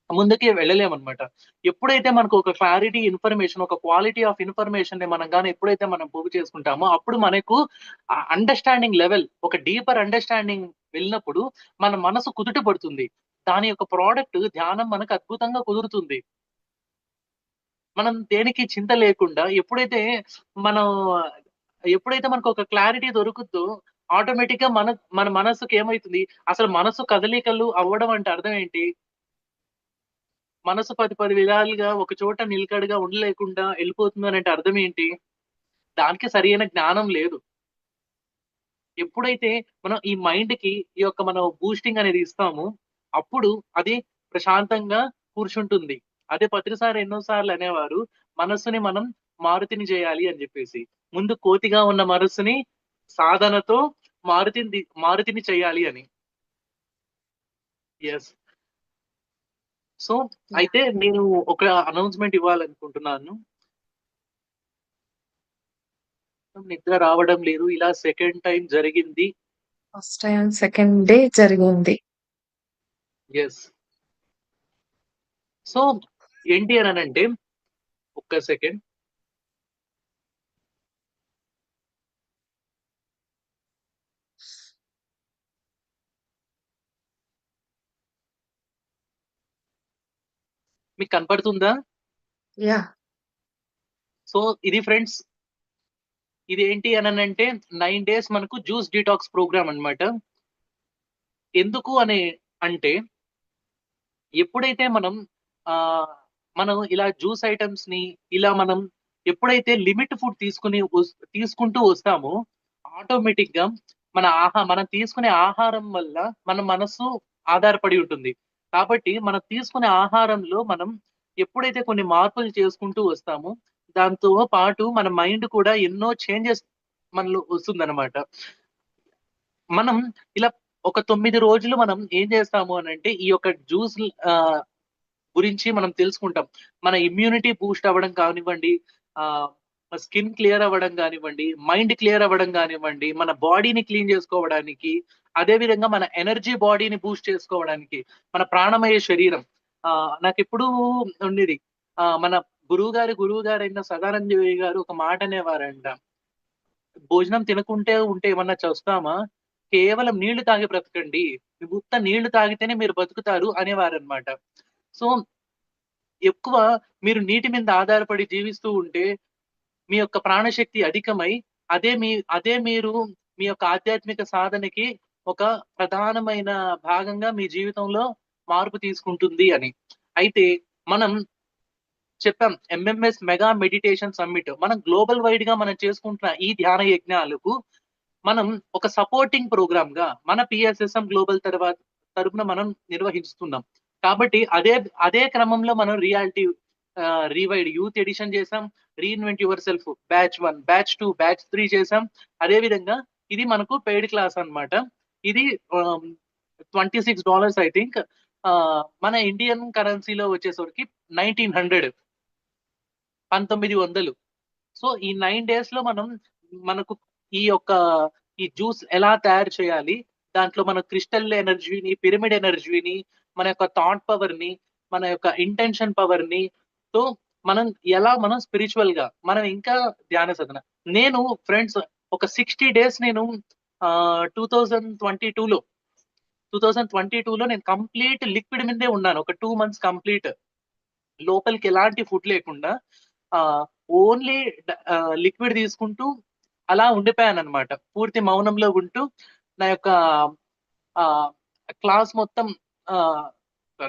ముందుకి వెళ్ళలేమనమాట. ఎప్పుడైతే మనకు ఒక క్లారిటీ ఇన్ఫర్మేషన్, ఒక క్వాలిటీ ఆఫ్ ఇన్ఫర్మేషన్‌ని మనం గాని ఎప్పుడైతే మనం పోగు చేసుకుంటామో, అప్పుడు మనకు అండర్‌స్టాండింగ్ లెవెల్ ఒక డీపర్ అండర్‌స్టాండింగ్ వెళ్ళినప్పుడు మన మనసు కుదుట పడుతుంది. దాని యొక్క ప్రొడక్ట్ ధ్యానం మనకు అద్భుతంగా కుదురుతుంది. మనం దేనికి చింత లేకుండా మనం ఎప్పుడైతే మనకు ఒక క్లారిటీ దొరుకుద్దో ఆటోమేటిక్‌గా మన మనసుకి ఏమైతుంది? అసలు మనసు కదలికలు అవ్వడం అంటే అర్థం ఏంటి? మనసు 10 విధాలుగా ఒక చోట నిలకడగా ఉండలేకుండా ఎళ్ళిపోతుందనంటే అర్థం ఏంటి? దానికి సరియైన జ్ఞానం లేదు. ఎప్పుడైతే మనం ఈ మైండ్‌కి ఈ యొక్క మనం బూస్టింగ్ అనేది ఇస్తామో, అప్పుడు అది ప్రశాంతంగా కూర్చుంటుంది. అదే పత్రిసారి ఎన్నో సార్లు అనేవారు, మనస్సుని మనం మారుతిని చేయాలి అని జెప్పేసి. ముందు కోతిగా ఉన్న మనస్సుని సాధనతో మారుతిని చేయాలి అని. యెస్. సో, అయితే నేను ఒక అనౌన్స్‌మెంట్ ఇవ్వాలనుకుంటున్నాను. నిద్ర రావడం లేదు. ఇలా సెకండ్ టైమ్ జరిగింది. ఫస్ట్ టైమ్, సెకండ్ డే జరిగింది. యెస్. సో, ఏంటి అననంటే ఒక్క సెకండ్. మీకు కనపడుతుందా? యాహ్! సో, ఇది ఫ్రెండ్స్ ఇదేంటి అననంటే 9 డేస్ మనకు జ్యూస్ డీటాక్స్ ప్రోగ్రామ్ అన్నమాట. ఎందుకు అని అంటే ఎప్పుడైతే ఆహ్, మనం ఇలా జ్యూస్ ఐటెమ్స్‌ని ఇలా మనం ఎప్పుడైతే లిమిట్ ఫుడ్ తీసుకుంటూ వస్తామో ఆటోమేటిక్‌గా మనం తీసుకునే ఆహారం వల్ల మన మనస్సు ఆధారపడి ఉంటుంది. కాబట్టి మనం తీసుకునే ఆహారంలో మనం ఎప్పుడైతే కొన్ని మార్పులు చేసుకుంటూ వస్తామో దాంతో పాటు మన మైండ్ కూడా ఎన్నో చేంజెస్ మనలో వస్తుందన్నమాట. మనం ఇలా ఒక 9 రోజులు మనం ఏం చేస్తాము అనంటే ఈ యొక్క ఆహ్, గురించి మనం తెలుసుకుంటాం. మన ఇమ్యూనిటీ బూస్ట్ అవ్వడం కానివ్వండి, ఆహ్, స్కిన్ క్లియర్ అవ్వడం గానివ్వండి, మైండ్ క్లియర్ అవ్వడం గానివ్వండి, మన బాడీని క్లీన్ చేసుకోవడానికి, అదే విధంగా మన ఎనర్జీ బాడీని బూస్ట్ చేసుకోవడానికి, మన ప్రాణమయ శరీరం. నాకెప్పుడూ ఉండేది. మన గురువుగారైన సదానంద గారు ఒక మాట అనేవారంట. భోజనం తినకుంటే ఉంటే ఏమన్నా చస్తామా? కేవలం నీళ్లు తాగి బ్రతకండి. ఉత్త నీళ్లు తాగితేనే మీరు బతుకుతారు అనేవారనమాట. సో, ఎక్కువ మీరు నీటి మీద ఆధారపడి జీవిస్తూ ఉంటే, మీ యొక్క ప్రాణశక్తి అధికమై, అదే మీరు మీ యొక్క ఆధ్యాత్మిక సాధనకి ఒక ప్రధానమైన భాగంగా మీ జీవితంలో మార్పు తీసుకుంటుంది అని. అయితే మనం చెప్పాం ఎంఎంఎస్ మెగా మెడిటేషన్ సమ్మిట్. మనం గ్లోబల్ వైడ్‌గా మనం చేసుకుంటున్న ఈ ధ్యాన యజ్ఞాలకు మనం ఒక సపోర్టింగ్ ప్రోగ్రామ్‌గా మన పిఎస్ఎస్ఎం గ్లోబల్ తరపున మనం నిర్వహిస్తున్నాం. కాబట్టి అదే క్రమంలో మనం రీవైడ్ యూత్ ఎడిషన్ చేసాం. Reinvent your self batch 1, batch 2, batch 3 చేసాం. అదే విధంగా ఇది మనకు పెయిడ్ క్లాస్ అన్నమాట. ఇది $26 ఐ థింక్. మన ఇండియన్ కరెన్సీలో వచ్చేసరికి 1900 1900. సో, ఈ 9 డేస్‌లో మనకు ఈ యొక్క ఈ జ్యూస్ ఎలా తయారు చేయాలి? దాంట్లో మన క్రిస్టల్ ఎనర్జీని, పిరమిడ్ ఎనర్జీని, మన యొక్క థాట్ పవర్‌ని, మన యొక్క ఇంటెన్షన్ పవర్‌ని తో మనం స్పిరిచువల్‌గా మనం ఇంకా ధ్యాన సాధన. నేను ఫ్రెండ్స్ ఒక 60 డేస్ నేను 2022లో నేను కంప్లీట్ లిక్విడ్ మీదే ఉన్నాను. ఒక 2 మంత్స్ కంప్లీట్. లోపలికి ఎలాంటి ఫుడ్ లేకుండా ఆహ్, ఓన్లీ లిక్విడ్ తీసుకుంటూ అలా ఉండిపోయానన్నమాట. పూర్తి మౌనంలో ఉంటూ నా యొక్క ఆహ్, క్లాస్ మొత్తం ఆహ్,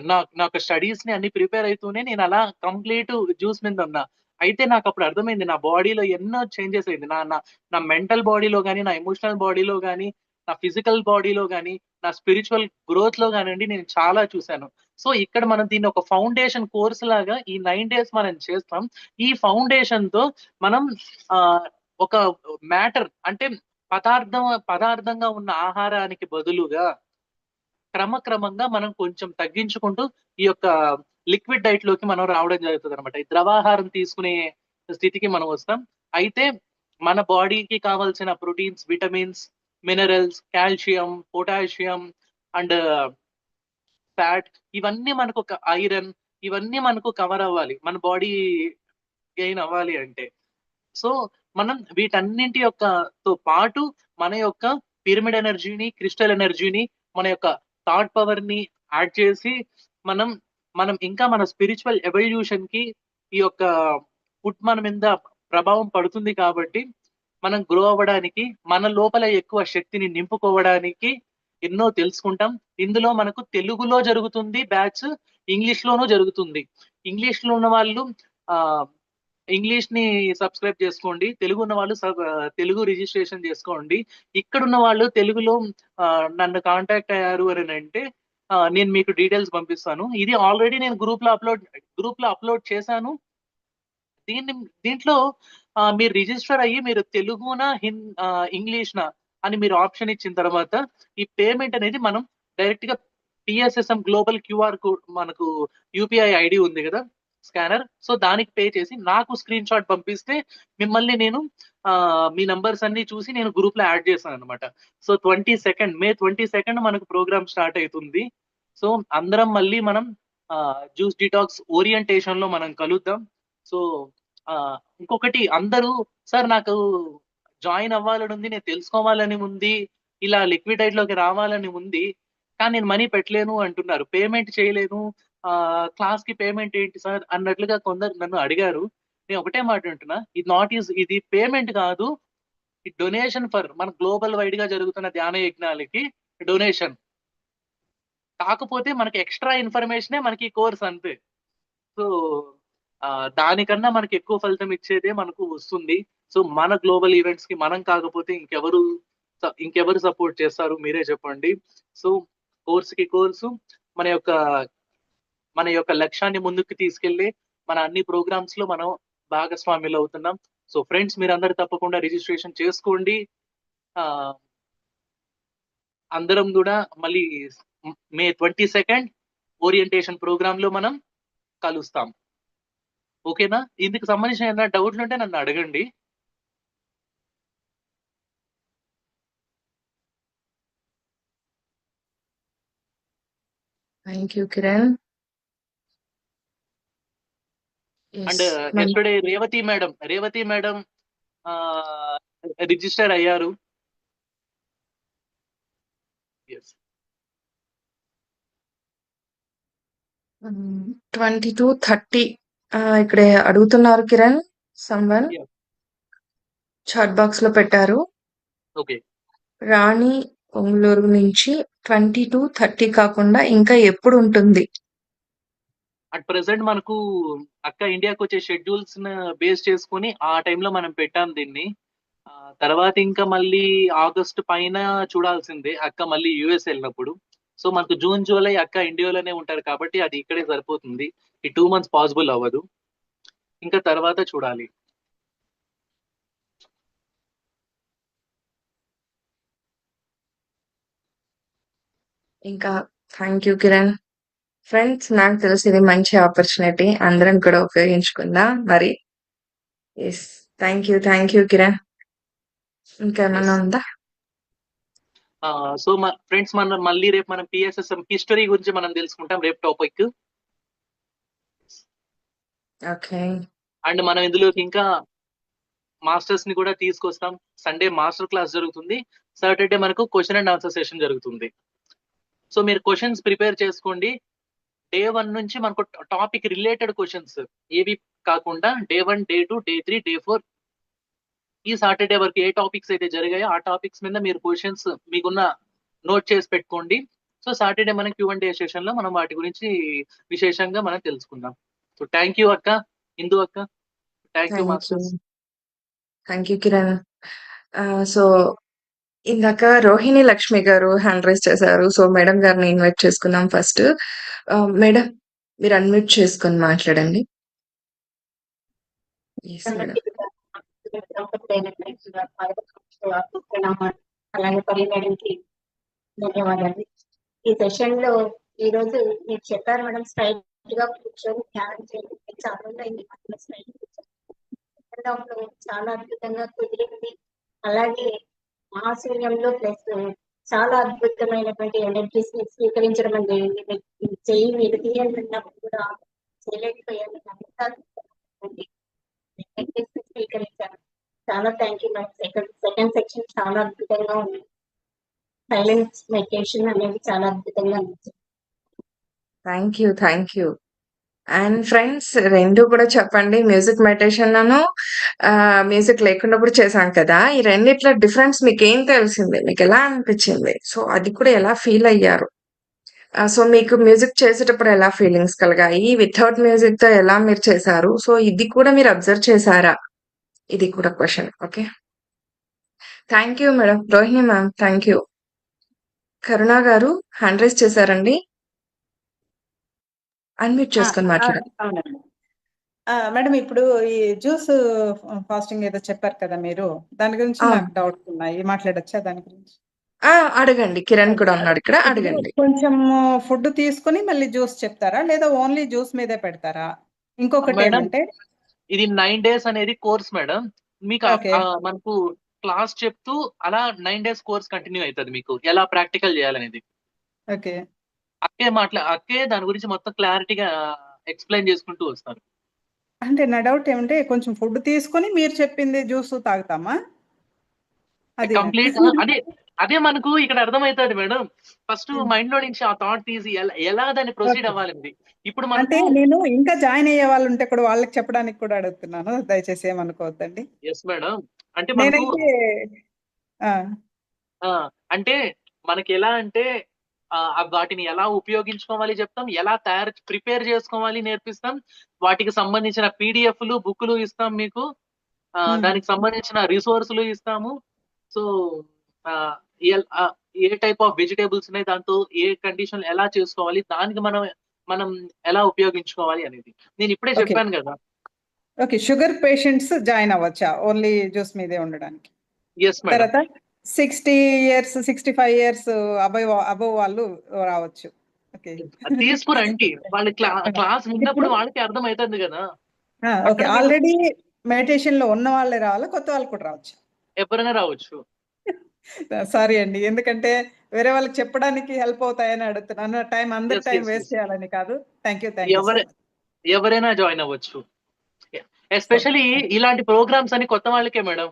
నా యొక్క స్టడీస్‌ని అన్ని ప్రిపేర్ అయితూనే నేనలా కంప్లీట్ జ్యూస్ మీద ఉన్నా. అయితే నాకప్పుడు అర్థమైంది నా బాడీలో ఎన్నో చేంజెస్ అయింది. నా నా నా మెంటల్ బాడీలో గాని, నా ఎమోషనల్ బాడీలో గాని, నా ఫిజికల్ బాడీలో గాని, నా స్పిరిచువల్ గ్రోత్‌లో గానండి నేను చాలా చూసాను. సో, ఇక్కడ మనం దీన్ని ఒక ఫౌండేషన్ కోర్స్ లాగా ఈ 9 డేస్ మనం చేస్తాం. ఈ ఫౌండేషన్‌తో మనం ఆహ్, ఒక అంటే పదార్థంగా ఉన్న ఆహారానికి బదులుగా క్రమక్రమంగా మనం కొంచెం తగ్గించుకుంటూ ఈ యొక్క లిక్విడ్ డైట్‌లోకి మనం రావడం జరుగుతదనమాట. ఈ ద్రవాహారం తీసుకునే స్థితికి మనం వస్తాం. అయితే మన బాడీకి కావాల్సిన proteins, vitamins, minerals, calcium, potassium and fat ఇవన్నీ మనకొక ఐరన్ ఇవన్నీ మనకు కవర్ అవ్వాలి. మన బాడీ గెయిన్ అవ్వాలి అంటే. సో, మనం వీటన్నింటి తో పాటు మన యొక్క పిరమిడ్ ఎనర్జీని, క్రిస్టల్ ఎనర్జీని, మన యొక్క థాట్ పవర్‌ని యాడ్ చేసి మనం, మనం ఇంకా మన స్పిరిచువల్ ఎవల్యూషన్‌కి ఈ యొక్క ఫుడ్ మన మీద ప్రభావం పడుతుంది కాబట్టి, మనం గ్రో అవ్వడానికి, మన లోపల ఎక్కువ శక్తిని నింపుకోవడానికి ఎన్నో తెలుసుకుంటాం. ఇందులో మనకు తెలుగులో జరుగుతుంది బ్యాచ్, ఇంగ్లీష్‌లోనూ జరుగుతుంది. ఇంగ్లీష్‌లో ఉన్నవాళ్ళు ఆహ్ ఇంగ్లీష్‌ని సబ్‌స్క్రైబ్ చేసుకోండి. తెలుగు రిజిస్ట్రేషన్ చేసుకోండి. ఇక్కడున్న వాళ్ళు తెలుగులో నన్ను కాంటాక్ట్ అయ్యారు అననంటే నేను మీకు డీటెయిల్స్ పంపిస్తాను. ఇది ఆల్రెడీ నేను గ్రూప్‌లో అప్‌లోడ్ చేశాను. దీన్ని దీంట్లో మీరు రిజిస్టర్ అయ్యి మీరు తెలుగునా, ఇంగ్లీష్‌నా అని మీరు ఆప్షన్ ఇచ్చిన తర్వాత ఈ పేమెంట్ అనేది మనం డైరెక్ట్‌గా టిఎస్ఎస్ఎం గ్లోబల్ క్యూఆర్ కోడ్ మనకు యూపీఐ ఐడి ఉంది కదా స్కానర్, సో దానికి పే చేసి నాకు స్క్రీన్ షాట్ పంపిస్తే మిమ్మల్ని నేను మీ నంబర్స్ అన్ని చూసి నేను గ్రూప్ లో యాడ్ చేశాను అనమాట. సో మే 22 మనకు ప్రోగ్రామ్ స్టార్ట్ అవుతుంది. సో అందరం మళ్ళీ మనం జ్యూస్ డిటాక్స్ ఓరియంటేషన్ లో మనం కలుద్దాం. సో ఇంకొకటి, అందరూ సార్ నాకు జాయిన్ అవ్వాలని ఉంది, నేను తెలుసుకోవాలని ఉంది, ఇలా లిక్విడ్ డైట్ లోకి రావాలని ఉంది, కానీ నేను మనీ పెట్టలేను అంటున్నారు, పేమెంట్ చేయలేను, క్లాస్ కి పేమెంట్ ఏంటి సార్ అన్నట్లుగా కొందరు నన్ను అడిగారు. నేను ఒకటే మాట అంటున్నా, ఇది పేమెంట్ కాదు, ఈ డొనేషన్ ఫర్ మన గ్లోబల్ వైడ్ గా జరుగుతున్న ధ్యాన యజ్ఞాలకి డొనేషన్. కాకపోతే మనకి ఎక్స్ట్రా ఇన్ఫర్మేషనే మనకి కోర్స్ అంతే. సో దానికన్నా మనకి ఎక్కువ ఫలితం ఇచ్చేదే మనకు వస్తుంది. సో మన గ్లోబల్ ఈవెంట్స్ కి మనం కాకపోతే ఇంకెవరు సపోర్ట్ చేస్తారు మీరే చెప్పండి. సో కోర్సు మన యొక్క లక్ష్యాన్ని ముందుకు తీసుకెళ్లి మన అన్ని ప్రోగ్రామ్స్ లో మనం భాగస్వాములు అవుతున్నాం. సో ఫ్రెండ్స్, మీరందరూ తప్పకుండా రిజిస్ట్రేషన్ చేసుకోండి. అందరం కూడా మళ్ళీ మే 22 ఓరియంటేషన్ ప్రోగ్రామ్ లో మనం కలుస్తాం. ఓకేనా? ఇందుకు సంబంధించిన ఏమైనా డౌట్లు ఉంటే నన్ను అడగండి. Thank you Kiran. And yesterday Revathi madam register అయ్యారు. 22:30 ఇక్కడ అడుగుతున్నారు Kiran, someone Yeah. Chat box లో పెట్టారు. ఓకే, రాణి పొంగులూరు నుంచి 22:30 కాకుండా ఇంకా ఎప్పుడు ఉంటుంది? అట్ ప్రెసెంట్ మనకు అక్క ఇండియాకి వచ్చే షెడ్యూల్స్ బేస్ చేసుకుని ఆ టైంలో మనం పెట్టాం దీన్ని. తర్వాత ఇంకా మళ్ళీ ఆగస్టు పైన చూడాల్సిందే, అక్క మళ్ళీ యుఎస్ వెళ్ళినప్పుడు. సో మనకు జూన్ జూలై అక్క ఇండియాలోనే ఉంటారు కాబట్టి అది ఇక్కడే సరిపోతుంది. ఈ 2 months పాసిబుల్ అవ్వదు, ఇంకా తర్వాత చూడాలి. ఇంకా థ్యాంక్ యూ కిరణ్. ఫ్రెండ్స్, నాకు తెలిసి ఇది మంచి ఆపర్చునిటీ, అందరం కూడా ఉపయోగించుకుందాం మరి. Yes, thank you Kiran. ఇంకేమన్నా ఉందా? సో ఫ్రెండ్స్, మళ్ళీ రేపు మనం పిఎస్ఎస్ఎం హిస్టరీ గురించి మనం తెలుసుకుంటాం రేపు టాపిక్. ఓకే. అండ్ మనం ఇందులోకి ఇంకా మాస్టర్స్ ని కూడా తీసుకొస్తాం. సండే మాస్టర్ క్లాస్ జరుగుతుంది, సాటర్డే మనకు క్వశ్చన్ అండ్ ఆన్సర్ సెషన్ జరుగుతుంది. సో మీరు క్వశ్చన్స్ ప్రిపేర్ చేసుకోండి. డే 1 నుంచి మనకు టాపిక్ రిలేటెడ్ క్వశ్చన్స్ ఏవి కాకుండా డే 1, డే 2, డే 3, డే 4 ఈ సాటర్డే వరకు ఏ టాపిక్స్ అయితే జరిగాయో ఆ టాపిక్స్ మీద మీరు క్వశ్చన్స్ మీకున్న నోట్ చేసి పెట్టుకోండి. సో సాటర్డే మనం Q&A సెషన్ లో మనం వాటి గురించి విశేషంగా మనం తెలుసుకుందాం. సో థ్యాంక్ యూ అక్క, ఇందు అక్క, thank you masters. Thank you Kiran. So ఇందాక రోహిణి లక్ష్మి గారు హ్యాండ్ రైజ్ చేశారు. సో మేడం గారిని ఇన్వైట్ చేసుకుందాం ఫస్ట్. మేడం, మీరు అన్మ్యూట్ చేసుకొని మాట్లాడండి. అలాగే పరి మేడంకి ధన్యవాదాలు. ఈ సెషన్ లో ఈ రోజు మీరు చెప్పారు మేడం, స్ట్రైట్ గా కూర్చొని ధ్యానం చేయండి. చాలా అద్భుతంగా కుదిరింది. అలాగే మహాశూన్యంలో ప్లస్ చాలా అద్భుతమైనటువంటి ఎనర్జీస్ ని స్వీకరించడం అనేది చెయ్యి మీరు తీయాలన్నప్పుడు కూడా చేయలేకపోయాను. స్వీకరించాను. చాలా thank you madam. Second section చాలా అద్భుతంగా ఉంది. సైలెన్స్ మెడిటేషన్ అనేది చాలా అద్భుతంగా అనిపించింది. Thank you. అండ్ ఫ్రెండ్స్, రెండు కూడా చెప్పండి. మ్యూజిక్ మెడిటేషన్ లను మ్యూజిక్ లేకుండా కూడా చేశాం కదా, ఈ రెండిట్లో డిఫరెన్స్ మీకు ఏం తెలిసింది, మీకు ఎలా అనిపించింది? సో అది కూడా ఎలా ఫీల్ అయ్యారు? సో మీకు మ్యూజిక్ చేసేటప్పుడు ఎలా ఫీలింగ్స్ కలిగాయి, వితౌట్ మ్యూజిక్ తో ఎలా మీరు చేశారు? సో ఇది కూడా మీరు అబ్జర్వ్ చేశారా? ఇది కూడా question. Okay, thank you madam. Rohini ma'am thank you. Karuna గారు హ్యాండ్ రైజ్ చేశారండి, అన్మ్యూట్ చేసుకొని మాట్లాడండి. అవునండి మేడం, ఇప్పుడు ఈ జ్యూస్ ఫాస్టింగ్ ఏదో చెప్పారు కదా మీరు, దాని గురించి ఆ. నాకు డౌట్స్ ఉన్నాయి, మాట్లాడొచ్చా దాని గురించి? అడగండి. కిరణ్ కూడా ఉన్నాడు ఇక్కడ. ఇప్పుడు అడగండి. కొంచెం ఫుడ్ తీసుకొని మళ్ళీ జ్యూస్ చెప్తారా? లేదా ఓన్లీ జ్యూస్ మీదే పెడతారా? ఇంకొకటి మేడం ఏమంటే ఇది 9 డేస్ అనేది కోర్స్ మేడం. మీకు ఓకే. మనకు క్లాస్ చెప్తూ అలా 9 డేస్ కోర్స్ కంటిన్యూ అవుతుంది మీకు ఎలా ప్రాక్టికల్ చేయాలనేది. ఓకే. అక్కే దాని గురించి మొత్తం క్లారిటీగా ఎక్స్ప్లెయిన్ చేసుకుంటూ వస్తారు. అంటే నా డౌట్ ఏమంటే కొంచెం ఫుడ్ తీసుకొని మీరు చెప్పింది జ్యూస్ తాగుతామా? అది నాకు. కంప్లీట్ అదే మనకు ఇక్కడ అర్థమవుతుంది మేడం. ఫస్ట్ మైండ్ లో నుంచి ఆ థాట్ తీసి ఎలా దాన్ని ప్రొసీడ్ ఓకే. అవ్వాలండి. ఇప్పుడు అంటే మనకు నేను ఇంకా జాయిన్ అయ్యే వాళ్ళు ఉంటే కూడా వాళ్ళకి చెప్పడానికి కూడా అడుగుతున్నాను. దయచేసి ఏమనుకోవద్దండి. Yes madam. అంటే మనకు నేనైతే ఆ! అంటే మనకి ఎలా అంటే వాటిని ఎలా ఉపయోగించుకోవాలి చెప్తాం. ఎలా ప్రిపేర్ చేసుకోవాలి నేర్పిస్తాం. వాటికి సంబంధించిన పీడిఎఫ్‌లు, బుక్‌లు ఇస్తాం మీకు. దానికి సంబంధించిన రిసోర్స్‌లు ఇస్తాము. సో, ఆహ్, ఏ టైప్ ఆఫ్ వెజిటబుల్స్ ఉన్నాయి. దాంతో ఏ కండిషన్‌లో ఎలా చేసుకోవాలి. దానికి మనం ఎలా ఉపయోగించుకోవాలి అనేది. నేను ఇప్పుడే ఓకే. చెప్పాను గదా! ఓకే. షుగర్ పేషెంట్స్ జాయిన్ అవ్వచ్చా? ఓన్లీ జ్యూస్ మీదే ఉండడానికి. Yes madam. తర్వాత 60 ఇయర్స్, 65 ఇయర్స్ అబోవ్ వాళ్ళు రావచ్చు. ఓకే. తీసుకురండి. వాళ్ళు క్లాస్ ఇప్పుడు విన్నప్పుడు వాళ్ళకి అర్థమైతుంది గదా! ఓకే. అక్కడ మీరు ఆల్రెడీ మెడిటేషన్‌లో ఉన్న వాళ్ళే రావాలా? కొత్త వాళ్ళు కూడా రావచ్చా? ఎవరైనా రావచ్చు. సారీ అండి. ఎందుకంటే వేరే వాళ్ళకి చెప్పడానికి హెల్ప్ అవుతాయని అడుగుతున్నాను. అందరి yes. Time yes. Waste yes. చేయాలని కాదు. Thank you so very much. ఎవరైనా జాయిన్ అవ్వచ్చు. సో ఎస్పెషల్లీ ఇలాంటి ప్రోగ్రామ్స్ అన్ని కొత్త వాళ్ళకే మేడం.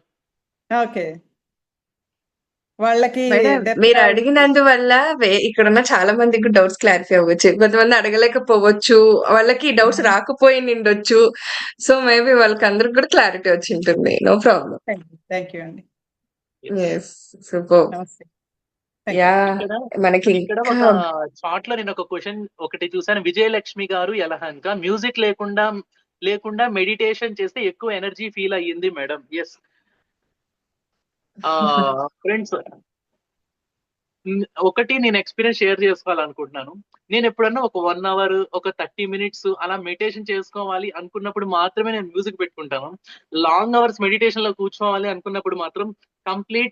ఓకే. వాళ్ళకి మేడం డెప్త్ మీరు నాలెడ్జ్ అడిగినందువల్ల ఇక్కడున్న చాలా మందికి డౌట్స్ క్లారిఫై అవ్వచ్చు. కొంతమంది అడగలేకపోవచ్చు. వాళ్ళకి డౌట్స్ రాకపోయి నిండొచ్చు. సో, మేబీ వాళ్ళకందరికి కూడా క్లారిటీ వచ్చింటుంది. No problem. థాంక్ యూ అండి. యెస్. సూపర్బ్. నమస్తే. Thank you. యాహ్! ఇక్కడ మనకి ఇక్కడ ఇంకా ఒక చార్ట్‌లో నేను ఒక క్వెషన్ ఒకటి చూసాను. విజయలక్ష్మి గారు యలహంక మ్యూజిక్ లేకుండా మెడిటేషన్ చేస్తే ఎక్కువ ఎనర్జీ ఫీల్ అయ్యింది మేడం. యెస్. ఫ్రెండ్స్ ఒకటి నేను ఎక్స్‌పీరియన్స్ షేర్ చేసుకోవాలనుకుంటున్నాను. నేను ఎప్పుడన్నా ఒక 1 అవర్, ఒక 30 మినిట్స్ అలా మెడిటేషన్ చేసుకోవాలి అనుకున్నప్పుడు మాత్రమే నేను మ్యూజిక్ పెట్టుకుంటాను. లాంగ్ అవర్స్ మెడిటేషన్‌లో కూర్చోవాలి అనుకున్నప్పుడు మాత్రం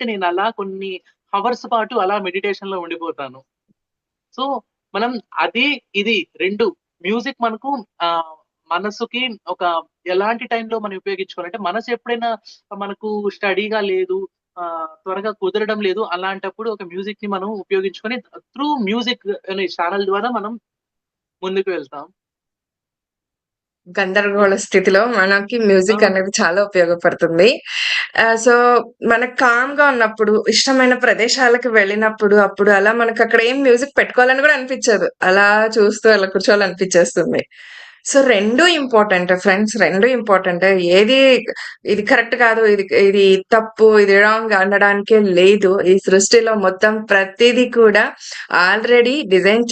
నేను అలా కొన్ని హవర్స్ పాటు అలా మెడిటేషన్‌లో ఉండిపోతాను. సో, మనం ఇది 2 మ్యూజిక్ మనకు ఆహ్, మనసుకి ఒక ఎలాంటి టైంలో మనం ఉపయోగించుకోవాలంటే, మనసు ఎప్పుడైనా మనకు స్టడీగా లేదు, త్వరగా కుదరడం లేదు. అలాంటప్పుడు ఒక మ్యూజిక్‌ని మనం ఉపయోగించుకొని త్రూ మ్యూజిక్ అనే ఛానెల్ ద్వారా మనం ముందుకు వెళ్తాం. గందరగోళ స్థితిలో మనకి ఆ! మ్యూజిక్ అనేది చాలా ఉపయోగపడుతుంది. సో, మనకు కామ్‌గా ఉన్నప్పుడు, ఇష్టమైన ప్రదేశాలకు వెళ్ళినప్పుడు, అప్పుడు అలా మనకక్కడ ఏం మ్యూజిక్ పెట్టుకోవాలని గూడా అనిపిచ్చదు. అలా చూస్తూ అలా కూర్చోవాలనిపిచ్చేస్తుంది. సో, 2 ఇంపార్టెంటే ఫ్రెండ్స్. 2 ఇంపార్టెంటే. ఇది కరెక్ట్ కాదు, ఇది తప్పు, ఇది రాంగ్ అనడానికే లేదు. ఈ సృష్టిలో మొత్తం ప్రతీది కూడా ఆల్రెడీ డిజైన్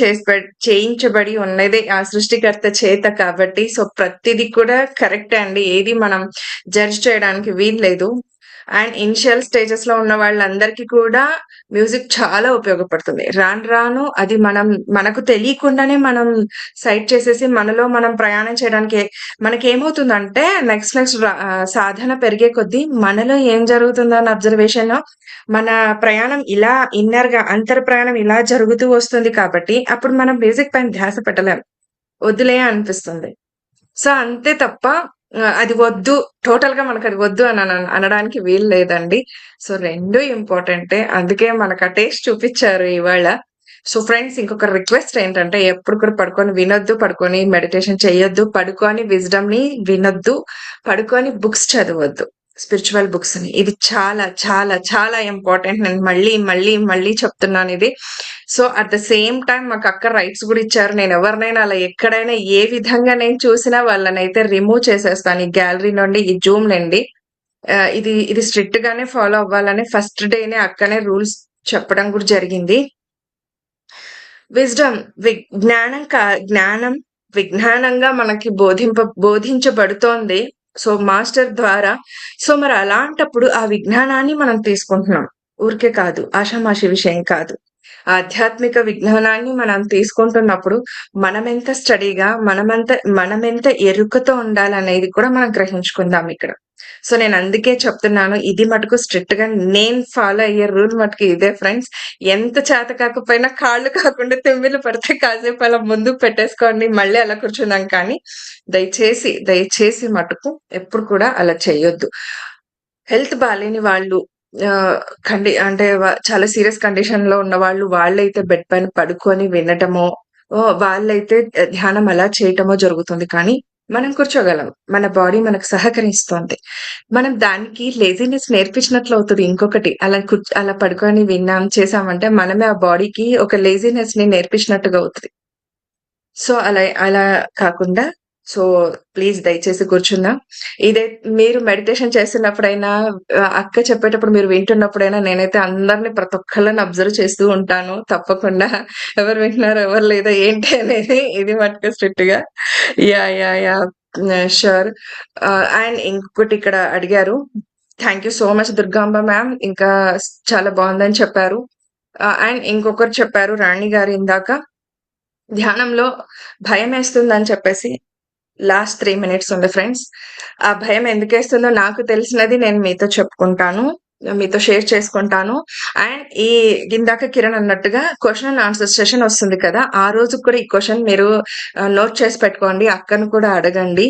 చేయించబడి ఉన్నదే ఆ సృష్టికర్త చేత కాబట్టి, సో, ప్రతీది కూడా కరెక్టే అండి. ఏది మనం జడ్జ్ చేయడానికి వీల్లేదు. అండ్ ఇనిషియల్ స్టేజెస్‌లో ఉన్న వాళ్ళందరికీ కూడా మ్యూజిక్ చాలా ఉపయోగపడుతుంది. రాను రాను అది మనకు తెలియకుండానే మనం సైడ్ చేసేసి మనలో మనం ప్రయాణం చేయడానికి మనకేమవుతుందంటే నెక్స్ట్ సాధన పెరిగే కొద్దీ మనలో ఏం జరుగుతుందన్న అబ్జర్వేషన్‌లో మన ప్రయాణం ఇలా అంతర్ ప్రయాణం ఇలా జరుగుతూ వస్తుంది కాబట్టి అప్పుడు మనం మ్యూజిక్ పైన ధ్యాస పెట్టలేం. వద్దులే అనిపిస్తుంది. సో, అంతే తప్ప అది వద్దు, టోటల్‌గా మనకది వద్దు అనడానికి వీలు లేదండి. సో, 2 ఇంపార్టెంటే. అందుకే మనకు ఆ టేస్ట్ చూపిచ్చారు ఇవాళ. సో, ఫ్రెండ్స్ ఇంకొక రిక్వెస్ట్ ఏంటంటే ఎప్పుడు కూడా పడుకొని వినొద్దు, పడుకొని మెడిటేషన్ చేయొద్దు, పడుకొని విజ్డమ్‌ని వినొద్దు, పడుకొని బుక్స్ చదవొద్దు. స్పిరిచ్యువల్ బుక్స్‌ని. ఇది చాలా, చాలా, చాలా ఇంపార్టెంట్. నేను మళ్ళీ, మళ్ళీ, మళ్ళీ చెప్తున్నానిది. So, at the same time మాకు అక్క రైట్స్ గూడా ఇచ్చారు. నేనెవరినైనా అలా ఎక్కడైనా ఏ విధంగా నేను చూసినా వాళ్ళనైతే రిమూవ్ చేసేస్తాను. ఈ గ్యాలరీ నుండి, ఈ జూమ్ నుండి. ఇది స్ట్రిక్ట్ గానే ఫాలో అవ్వాలని ఫస్ట్ డేనే అక్కనే రూల్స్ చెప్పడం కూడా జరిగింది. విజ్డమ్ జ్ఞానం విజ్ఞానంగా మనకి బోధించబడుతోంది. సో, మాస్టర్ ద్వారా. సో, మరి అలాంటప్పుడు ఆ విజ్ఞానాన్ని మనం తీసుకుంటున్నాం. ఊరికే కాదు. ఆషామాషీ విషయం కాదు. ఆధ్యాత్మిక విజ్ఞానాన్ని మనం తీసుకుంటున్నప్పుడు మనమెంత స్టడీగా, మనమెంత ఎరుకతో ఉండాలనేది కూడా మనం గ్రహించుకుందాం ఇక్కడ. సో నేను అందుకే చెప్తున్నాను, ఇది మటుకు స్ట్రిక్ట్ గా నేను ఫాలో అయ్యే రూల్ మటుకు ఇదే ఫ్రెండ్స్. ఎంత చేత కాకపోయినా కాళ్ళు కాకుండా తెమ్మిలు పడితే కాసేపు అలా ముందుకు పెట్టేసుకోండి, మళ్ళీ అలా కూర్చున్నాం. కానీ దయచేసి దయచేసి మటుకు ఎప్పుడు కూడా అలా చేయొద్దు. హెల్త్ బాలేని వాళ్ళు అంటే చాలా సీరియస్ కండిషన్ లో ఉన్న వాళ్ళైతే బెడ్ పైన పడుకొని వినటమో, వాళ్ళైతే ధ్యానం అలా చేయటమో జరుగుతుంది. కానీ మనం కూర్చోగలం, మన బాడీ మనకు సహకరిస్తోంది. మనం దానికి లేజినెస్ నేర్పించినట్లు అవుతుంది. ఇంకొకటి అలా పడుకొని విన్నాం చేసామంటే మనమే ఆ బాడీకి ఒక లేజినెస్ ని నేర్పించినట్టుగా అవుతుంది. సో అలా కాకుండా సో ప్లీజ్ దయచేసి కూర్చుందాం. ఇదే మీరు మెడిటేషన్ చేస్తున్నప్పుడైనా, అక్క చెప్పేటప్పుడు మీరు వింటున్నప్పుడైనా నేనైతే అందరిని ప్రతి ఒక్కళ్ళని అబ్జర్వ్ చేస్తూ ఉంటాను. తప్పకుండా ఎవరు వింటున్నారు ఎవరు లేదా ఏంటి అనేది ఇది మటుకు స్ట్రిక్ట్ గా. Yeah sure. అండ్ ఇంకొకటి ఇక్కడ అడిగారు. Thank you so much Durgamba ma'am, ఇంకా చాలా బాగుందని చెప్పారు. అండ్ ఇంకొకరు చెప్పారు రాణి గారు ఇందాక, ధ్యానంలో భయమేస్తుందని చెప్పేసి. లాస్ట్ 3 మినిట్స్ ఉంది ఫ్రెండ్స్. ఆ భయం ఎందుకేస్తుందో నాకు తెలిసినది నేను మీతో చెప్పుకుంటాను, మీతో షేర్ చేసుకుంటాను. అండ్ ఇందాక కిరణ్ అన్నట్టుగా క్వశ్చన్ అండ్ ఆన్సర్ సెషన్ వస్తుంది కదా, ఆ రోజు కూడా ఈ క్వశ్చన్ మీరు నోట్ చేసి పెట్టుకోండి. అక్కను కూడా అడగండి,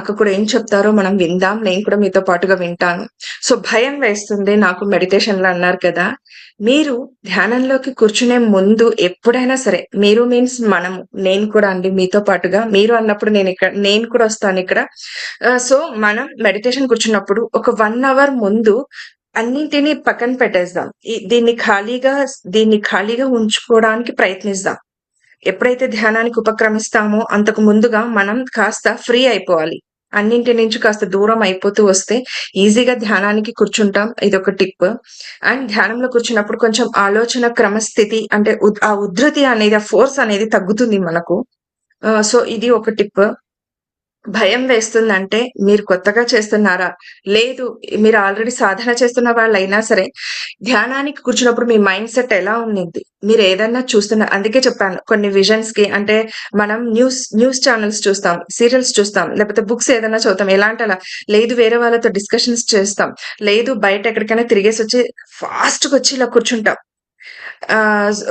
అక్క కూడా ఏం చెప్తారో మనం విందాం, నేను కూడా మీతో పాటుగా వింటాను. సో భయం వేస్తుంది నాకు మెడిటేషన్ లో అన్నారు కదా, మీరు ధ్యానంలోకి కూర్చునే ముందు ఎప్పుడైనా సరే, మీరు మీన్స్ మనము, నేను కూడా అండి మీతో పాటుగా, మీరు అన్నప్పుడు నేను కూడా వస్తాను ఇక్కడ. సో మనం మెడిటేషన్ కూర్చున్నప్పుడు ఒక 1 అవర్ ముందు అన్నింటినీ పక్కన పెట్టేద్దాం. దీన్ని ఖాళీగా ఉంచుకోవడానికి ప్రయత్నిద్దాం. ఎప్పుడైతే ధ్యానానికి ఉపక్రమిస్తామో అంతకు ముందుగా మనం కాస్త ఫ్రీ అయిపోవాలి. అన్నింటి నుంచి కాస్త దూరం అయిపోతూ వస్తే ఈజీగా ధ్యానానికి కూర్చుంటాం. ఇదొక టిప్. అండ్ ధ్యానంలో కూర్చున్నప్పుడు కొంచెం ఆలోచన క్రమస్థితి, అంటే ఆ ఉధృతి అనేది, ఆ ఫోర్స్ అనేది తగ్గుతుంది మనకు. సో ఇది ఒక టిప్. భయం వేస్తుందంటే మీరు కొత్తగా చేస్తున్నారా, లేదు మీరు ఆల్రెడీ సాధన చేస్తున్న వాళ్ళైనా సరే, ధ్యానానికి కూర్చున్నప్పుడు మీ మైండ్ సెట్ ఎలా ఉండింది, మీరు ఏదన్నా చూస్తున్నా. అందుకే చెప్పాను, కొన్ని విజన్స్ కి అంటే మనం న్యూస్ ఛానల్స్ చూస్తాం, సీరియల్స్ చూస్తాం, లేకపోతే బుక్స్ ఏదైనా చదువుతాం, ఎలాంటి అలా లేదు వేరే వాళ్ళతో డిస్కషన్స్ చేస్తాం, లేదు బయట ఎక్కడికైనా తిరిగేసి వచ్చి ఫాస్ట్ గా వచ్చి ఇలా కూర్చుంటాం.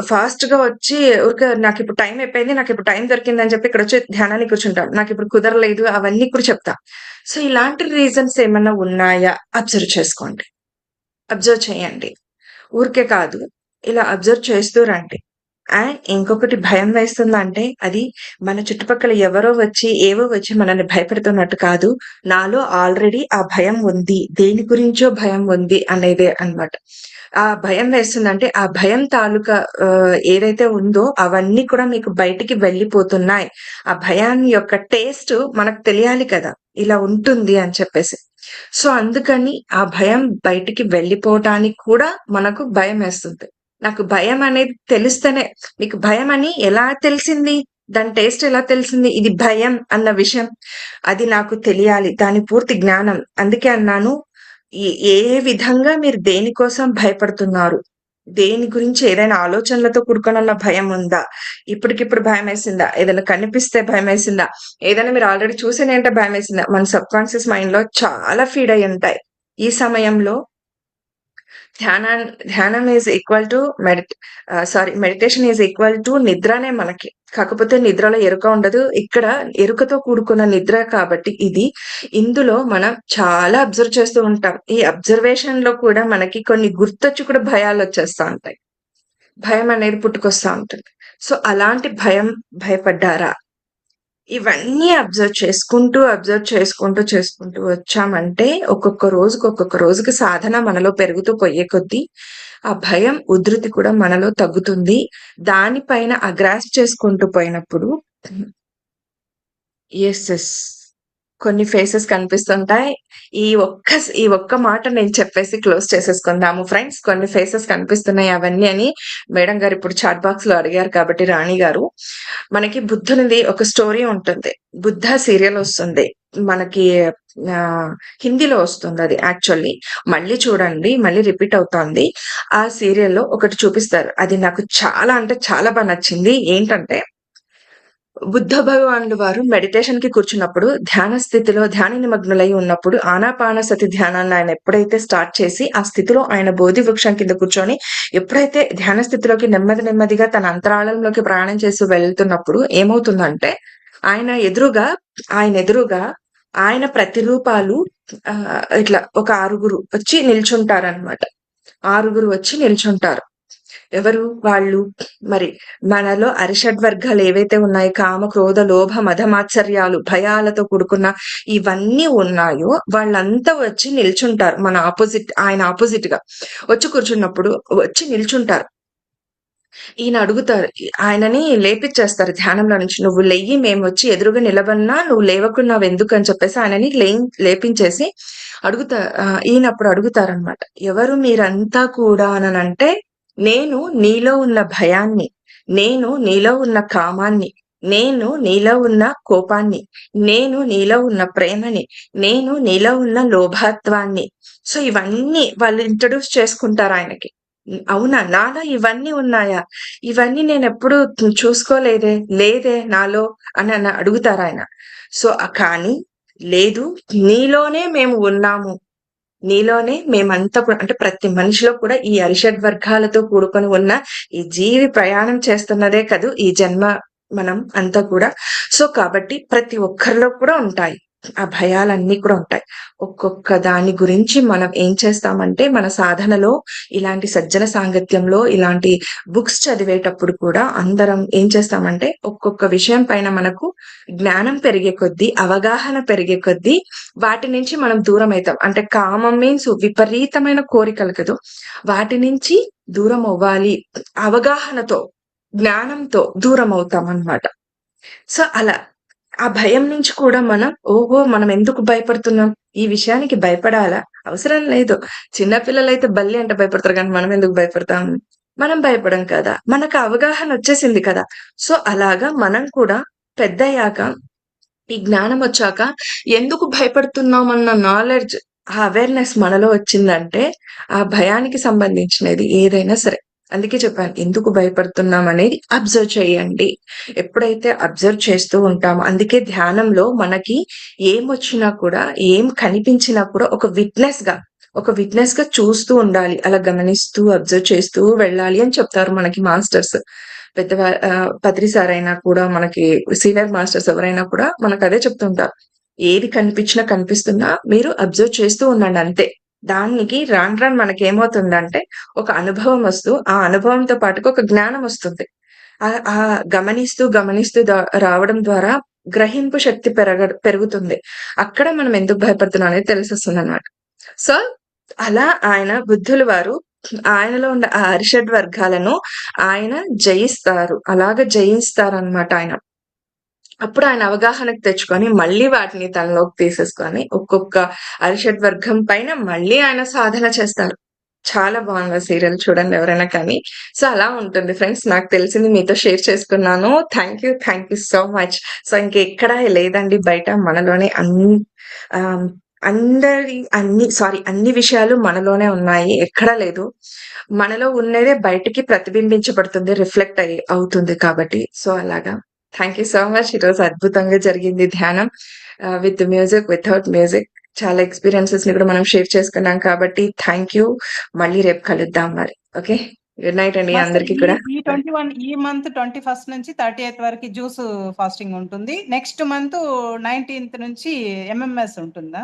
ఫాస్ట్ గా వచ్చి నాకు ఇప్పుడు టైం అయిపోయింది, నాకు ఇప్పుడు టైం దొరికింది అని చెప్పి ఇక్కడ వచ్చి ధ్యానానికి కూర్చుంటాం, నాకు ఇప్పుడు కుదరలేదు, అవన్నీ కూడా చెప్తా. సో ఇలాంటి రీజన్స్ ఏమన్నా ఉన్నాయా అబ్జర్వ్ చేసుకోండి, అబ్జర్వ్ చేయండి. ఊరికే కాదు, ఇలా అబ్జర్వ్ చేస్తూ రండి. అండ్ ఇంకొకటి, భయం వేస్తుందంటే అది మన చుట్టుపక్కల ఎవరో వచ్చి ఏవో వచ్చి మనల్ని భయపెడుతున్నట్టు కాదు, నాలో ఆల్రెడీ ఆ భయం ఉంది, దేని గురించో భయం ఉంది అనేదే అన్నమాట. ఆ భయం వేస్తుందంటే ఆ భయం తాలూకా ఏదైతే ఉందో అవన్నీ కూడా మీకు బయటికి వెళ్ళిపోతున్నాయి. ఆ భయాన్ని యొక్క టేస్ట్ మనకు తెలియాలి కదా, ఇలా ఉంటుంది అని చెప్పేసి. సో అందుకని ఆ భయం బయటికి వెళ్ళిపోవటానికి కూడా మనకు భయం వేస్తుంది. నాకు భయం అనేది తెలిస్తేనే, మీకు భయం అని ఎలా తెలిసింది, దాని టేస్ట్ ఎలా తెలిసింది, ఇది భయం అన్న విషయం అది నాకు తెలియాలి, దాని పూర్తి జ్ఞానం. అందుకే అన్నాను, ఏ విధంగా మీరు దేనికోసం భయపడుతున్నారు, దేని గురించి ఏదైనా ఆలోచనలతో కూడుకొనున్న భయం ఉందా, ఇప్పటికిప్పుడు భయం వేసిందా, ఏదైనా కనిపిస్తే భయం వేసిందా, ఏదైనా మీరు ఆల్రెడీ చూసేనేంటే భయం వేసిందా. మన సబ్ కాన్షియస్ మైండ్ లో చాలా ఫీడ్ అయి ఉంటాయి. ఈ సమయంలో ధ్యానం is equal to meditation is equal to నిద్రనే మనకి. కాకపోతే నిద్రలో ఎరుక ఉండదు, ఇక్కడ ఎరుకతో కూడుకున్న నిద్ర కాబట్టి ఇందులో మనం చాలా అబ్జర్వ్ చేస్తూ ఉంటాం. ఈ అబ్జర్వేషన్ లో కూడా మనకి కొన్ని గుర్తొచ్చి కూడా భయాలు వచ్చేస్తా ఉంటాయి, భయం అనేది పుట్టుకొస్తా ఉంటుంది. సో అలాంటి భయపడ్డారా, ఇవన్నీ అబ్జర్వ్ చేసుకుంటూ వచ్చామంటే ఒక్కొక్క రోజుకి సాధన మనలో పెరుగుతూ పోయే కొద్దీ ఆ భయం ఉధృతి కూడా మనలో తగ్గుతుంది. దానిపైన ఆ గ్రాస్ప్ చేసుకుంటూ పోయినప్పుడు ఎస్ కొన్ని ఫేసెస్ కనిపిస్తుంటాయి. ఈ ఒక్క మాట నేను చెప్పేసి క్లోజ్ చేసేసుకుందాము ఫ్రెండ్స్. కొన్ని ఫేసెస్ కనిపిస్తున్నాయి అవన్నీ అని మేడం గారు ఇప్పుడు చాట్ బాక్స్ లో అడిగారు కాబట్టి రాణి గారు, మనకి బుద్ధునిది ఒక స్టోరీ ఉంటుంది. బుద్ధ సీరియల్ వస్తుంది మనకి, హిందీలో వస్తుంది అది. యాక్చువల్లీ మళ్ళీ చూడండి, మళ్ళీ రిపీట్ అవుతోంది. ఆ సీరియల్లో ఒకటి చూపిస్తారు, అది నాకు చాలా అంటే చాలా బాగా నచ్చింది. ఏంటంటే బుద్ధ భగవానుడు వారు మెడిటేషన్ కి కూర్చున్నప్పుడు ధ్యాన స్థితిలో ధ్యాన నిమగ్నులై ఉన్నప్పుడు ఆనాపానసతి ధ్యానాన్ని ఆయన ఎప్పుడైతే స్టార్ట్ చేసి ఆ స్థితిలో ఆయన బోధి వృక్షం కింద కూర్చొని ఎప్పుడైతే ధ్యాన స్థితిలోకి నెమ్మదిగా తన అంతరాళంలోకి ప్రయాణం చేసి వెళ్తున్నప్పుడు ఏమవుతుందంటే ఆయన ఎదురుగా ఆయన ప్రతిరూపాలు ఇట్లా ఒక 6 వచ్చి నిల్చుంటారనమాట. 6 వచ్చి నిల్చుంటారు. ఎవరు వాళ్ళు? మరి మనలో అరిషడ్వర్గాలు ఏవైతే ఉన్నాయో కామ, క్రోధ, లోభ, మద, మాత్సర్యాలు, భయాలతో కూడుకున్న ఇవన్నీ ఉన్నాయో వాళ్ళంతా వచ్చి నిల్చుంటారు. ఆయన ఆపోజిట్ గా వచ్చి కూర్చున్నప్పుడు వచ్చి నిల్చుంటారు. ఈయన అడుగుతారు, ఆయనని లేపిచ్చేస్తారు ధ్యానంలో నుంచి. నువ్వు లెయ్యి, మేము వచ్చి ఎదురుగా నిలబడినా నువ్వు లేవకున్నావు ఎందుకు అని చెప్పేసి ఆయనని లేపించేసి ఈయన అప్పుడు అడుగుతారనమాట, ఎవరు మీరంతా కూడా అనంటే, నేను నీలో ఉన్న భయాన్ని, నేను నీలో ఉన్న కామాన్ని, నేను నీలో ఉన్న కోపాన్ని, నేను నీలో ఉన్న ప్రేమని, నేను నీలో ఉన్న లోభత్వాన్ని. సో ఇవన్నీ వాళ్ళు ఇంట్రడ్యూస్ చేసుకుంటారు ఆయనకి. అవునా, నాలో ఇవన్నీ ఉన్నాయా? ఇవన్నీ నేనెప్పుడు లేదే నాలో అని అడుగుతారు ఆయన. సో కానీ లేదు, నీలోనే మేము ఉన్నాము, నీలోనే మేమంతా కూడా, అంటే ప్రతి మనిషిలో కూడా ఈ అరిషడ్ వర్గాలతో కూడుకొని ఉన్న ఈ జీవి ప్రయాణం చేస్తున్నదే కదూ ఈ జన్మ మనం అంతా కూడా. సో కాబట్టి ప్రతి ఒక్కరిలో కూడా ఉంటాయి ఆ భయాలన్నీ కూడా ఉంటాయి. ఒక్కొక్క దాని గురించి మనం ఏం చేస్తామంటే మన సాధనలో ఇలాంటి సజ్జన సాంగత్యంలో ఇలాంటి బుక్స్ చదివేటప్పుడు కూడా అందరం ఏం చేస్తామంటే ఒక్కొక్క విషయం పైన మనకు జ్ఞానం పెరిగే కొద్దీ, అవగాహన పెరిగే కొద్దీ వాటి నుంచి మనం దూరం అవుతాం. అంటే కామం మీన్స్ విపరీతమైన కోరికలు కదా, వాటి నుంచి దూరం అవ్వాలి. అవగాహనతో, జ్ఞానంతో దూరం అవుతాం అన్నమాట. సో అలా ఆ భయం నుంచి కూడా మనం ఎందుకు భయపడుతున్నాం? ఈ విషయానికి భయపడాలా? అవసరం లేదు. చిన్నపిల్లలైతే బల్లి అంటే భయపడతారు కానీ మనం ఎందుకు భయపడతాం? మనం భయపడం కదా, మనకు అవగాహన వచ్చేసింది కదా. సో అలాగా మనం కూడా పెద్దయ్యాక, ఈ జ్ఞానం వచ్చాక ఎందుకు భయపడుతున్నాం అన్న నాలెడ్జ్, ఆ అవేర్నెస్ మనలో వచ్చిందంటే ఆ భయానికి సంబంధించినది ఏదైనా సరే. అందుకే చెప్పాను, ఎందుకు భయపడుతున్నాం అనేది అబ్జర్వ్ చేయండి. ఎప్పుడైతే అబ్జర్వ్ చేస్తూ ఉంటామో, అందుకే ధ్యానంలో మనకి ఏమొచ్చినా కూడా, ఏం కనిపించినా కూడా ఒక విట్నెస్ గా చూస్తూ ఉండాలి. అలా గమనిస్తూ అబ్జర్వ్ చేస్తూ వెళ్ళాలి అని చెప్తారు మనకి మాస్టర్స్. పత్రి సార్ అయినా కూడా, మనకి సీనియర్ మాస్టర్స్ ఎవరైనా కూడా మనకు అదే చెప్తుంటారు. ఏది కనిపిస్తున్నా మీరు అబ్జర్వ్ చేస్తూ ఉండండి అంతే. దానికి రాను మనకేమవుతుందంటే ఒక అనుభవం వస్తూ, ఆ అనుభవంతో పాటుగా ఒక జ్ఞానం వస్తుంది. ఆ గమనిస్తూ రావడం ద్వారా గ్రహింపు శక్తి పెరుగుతుంది. అక్కడ మనం ఎందుకు భయపడుతున్నాం అనేది తెలిసొస్తుంది అనమాట. సో అలా ఆయన బుద్ధులు వారు ఆయనలో ఉన్న ఆ అరిషడ్ వర్గాలను ఆయన జయిస్తారనమాట ఆయన. అప్పుడు ఆయన అవగాహనకు తెచ్చుకొని మళ్ళీ వాటిని తనలోకి తీసేసుకొని ఒక్కొక్క అరిషడ్ వర్గం పైన మళ్ళీ ఆయన సాధన చేస్తారు. చాలా బాగుంది సీరియల్, చూడండి ఎవరైనా కానీ. సో అలా ఉంటుంది ఫ్రెండ్స్. నాకు తెలిసింది మీతో షేర్ చేసుకున్నాను. Thank you so much. So ఇంకెక్కడా లేదండి, బయట మనలోనే అన్ని విషయాలు మనలోనే ఉన్నాయి, ఎక్కడా లేదు. మనలో ఉన్నదే బయటికి ప్రతిబింబించబడుతుంది, రిఫ్లెక్ట్ అవుతుంది కాబట్టి. సో అలాగా థ్యాంక్ యూ సో మచ్. ఈరోజు అద్భుతంగా జరిగింది ధ్యానం, విత్ మ్యూజిక్, వితౌట్ మ్యూజిక్. చాలా ఎక్స్పీరియన్సెస్ ని కూడా మనం షేర్ చేసుకున్నాం కాబట్టి థ్యాంక్ యూ. మళ్ళీ రేపు కలుద్దాం మరి. ఓకే, గుడ్ నైట్ అండి అందరికి కూడా. ఈ 21 ఈ మంత్ 21st నుంచి 30th వరకు జ్యూస్ ఫాస్టింగ్ ఉంటుంది. నెక్స్ట్ మంత్ 19th నుంచి ఎంఎంఎస్ ఉంటుందా?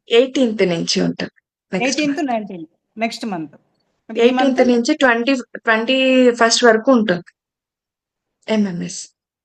18th నుంచి ఉంటుంది. 18th 19th next month. 18th నుంచి 21st వరకు ఉంటుంది ఎంఎంఎస్.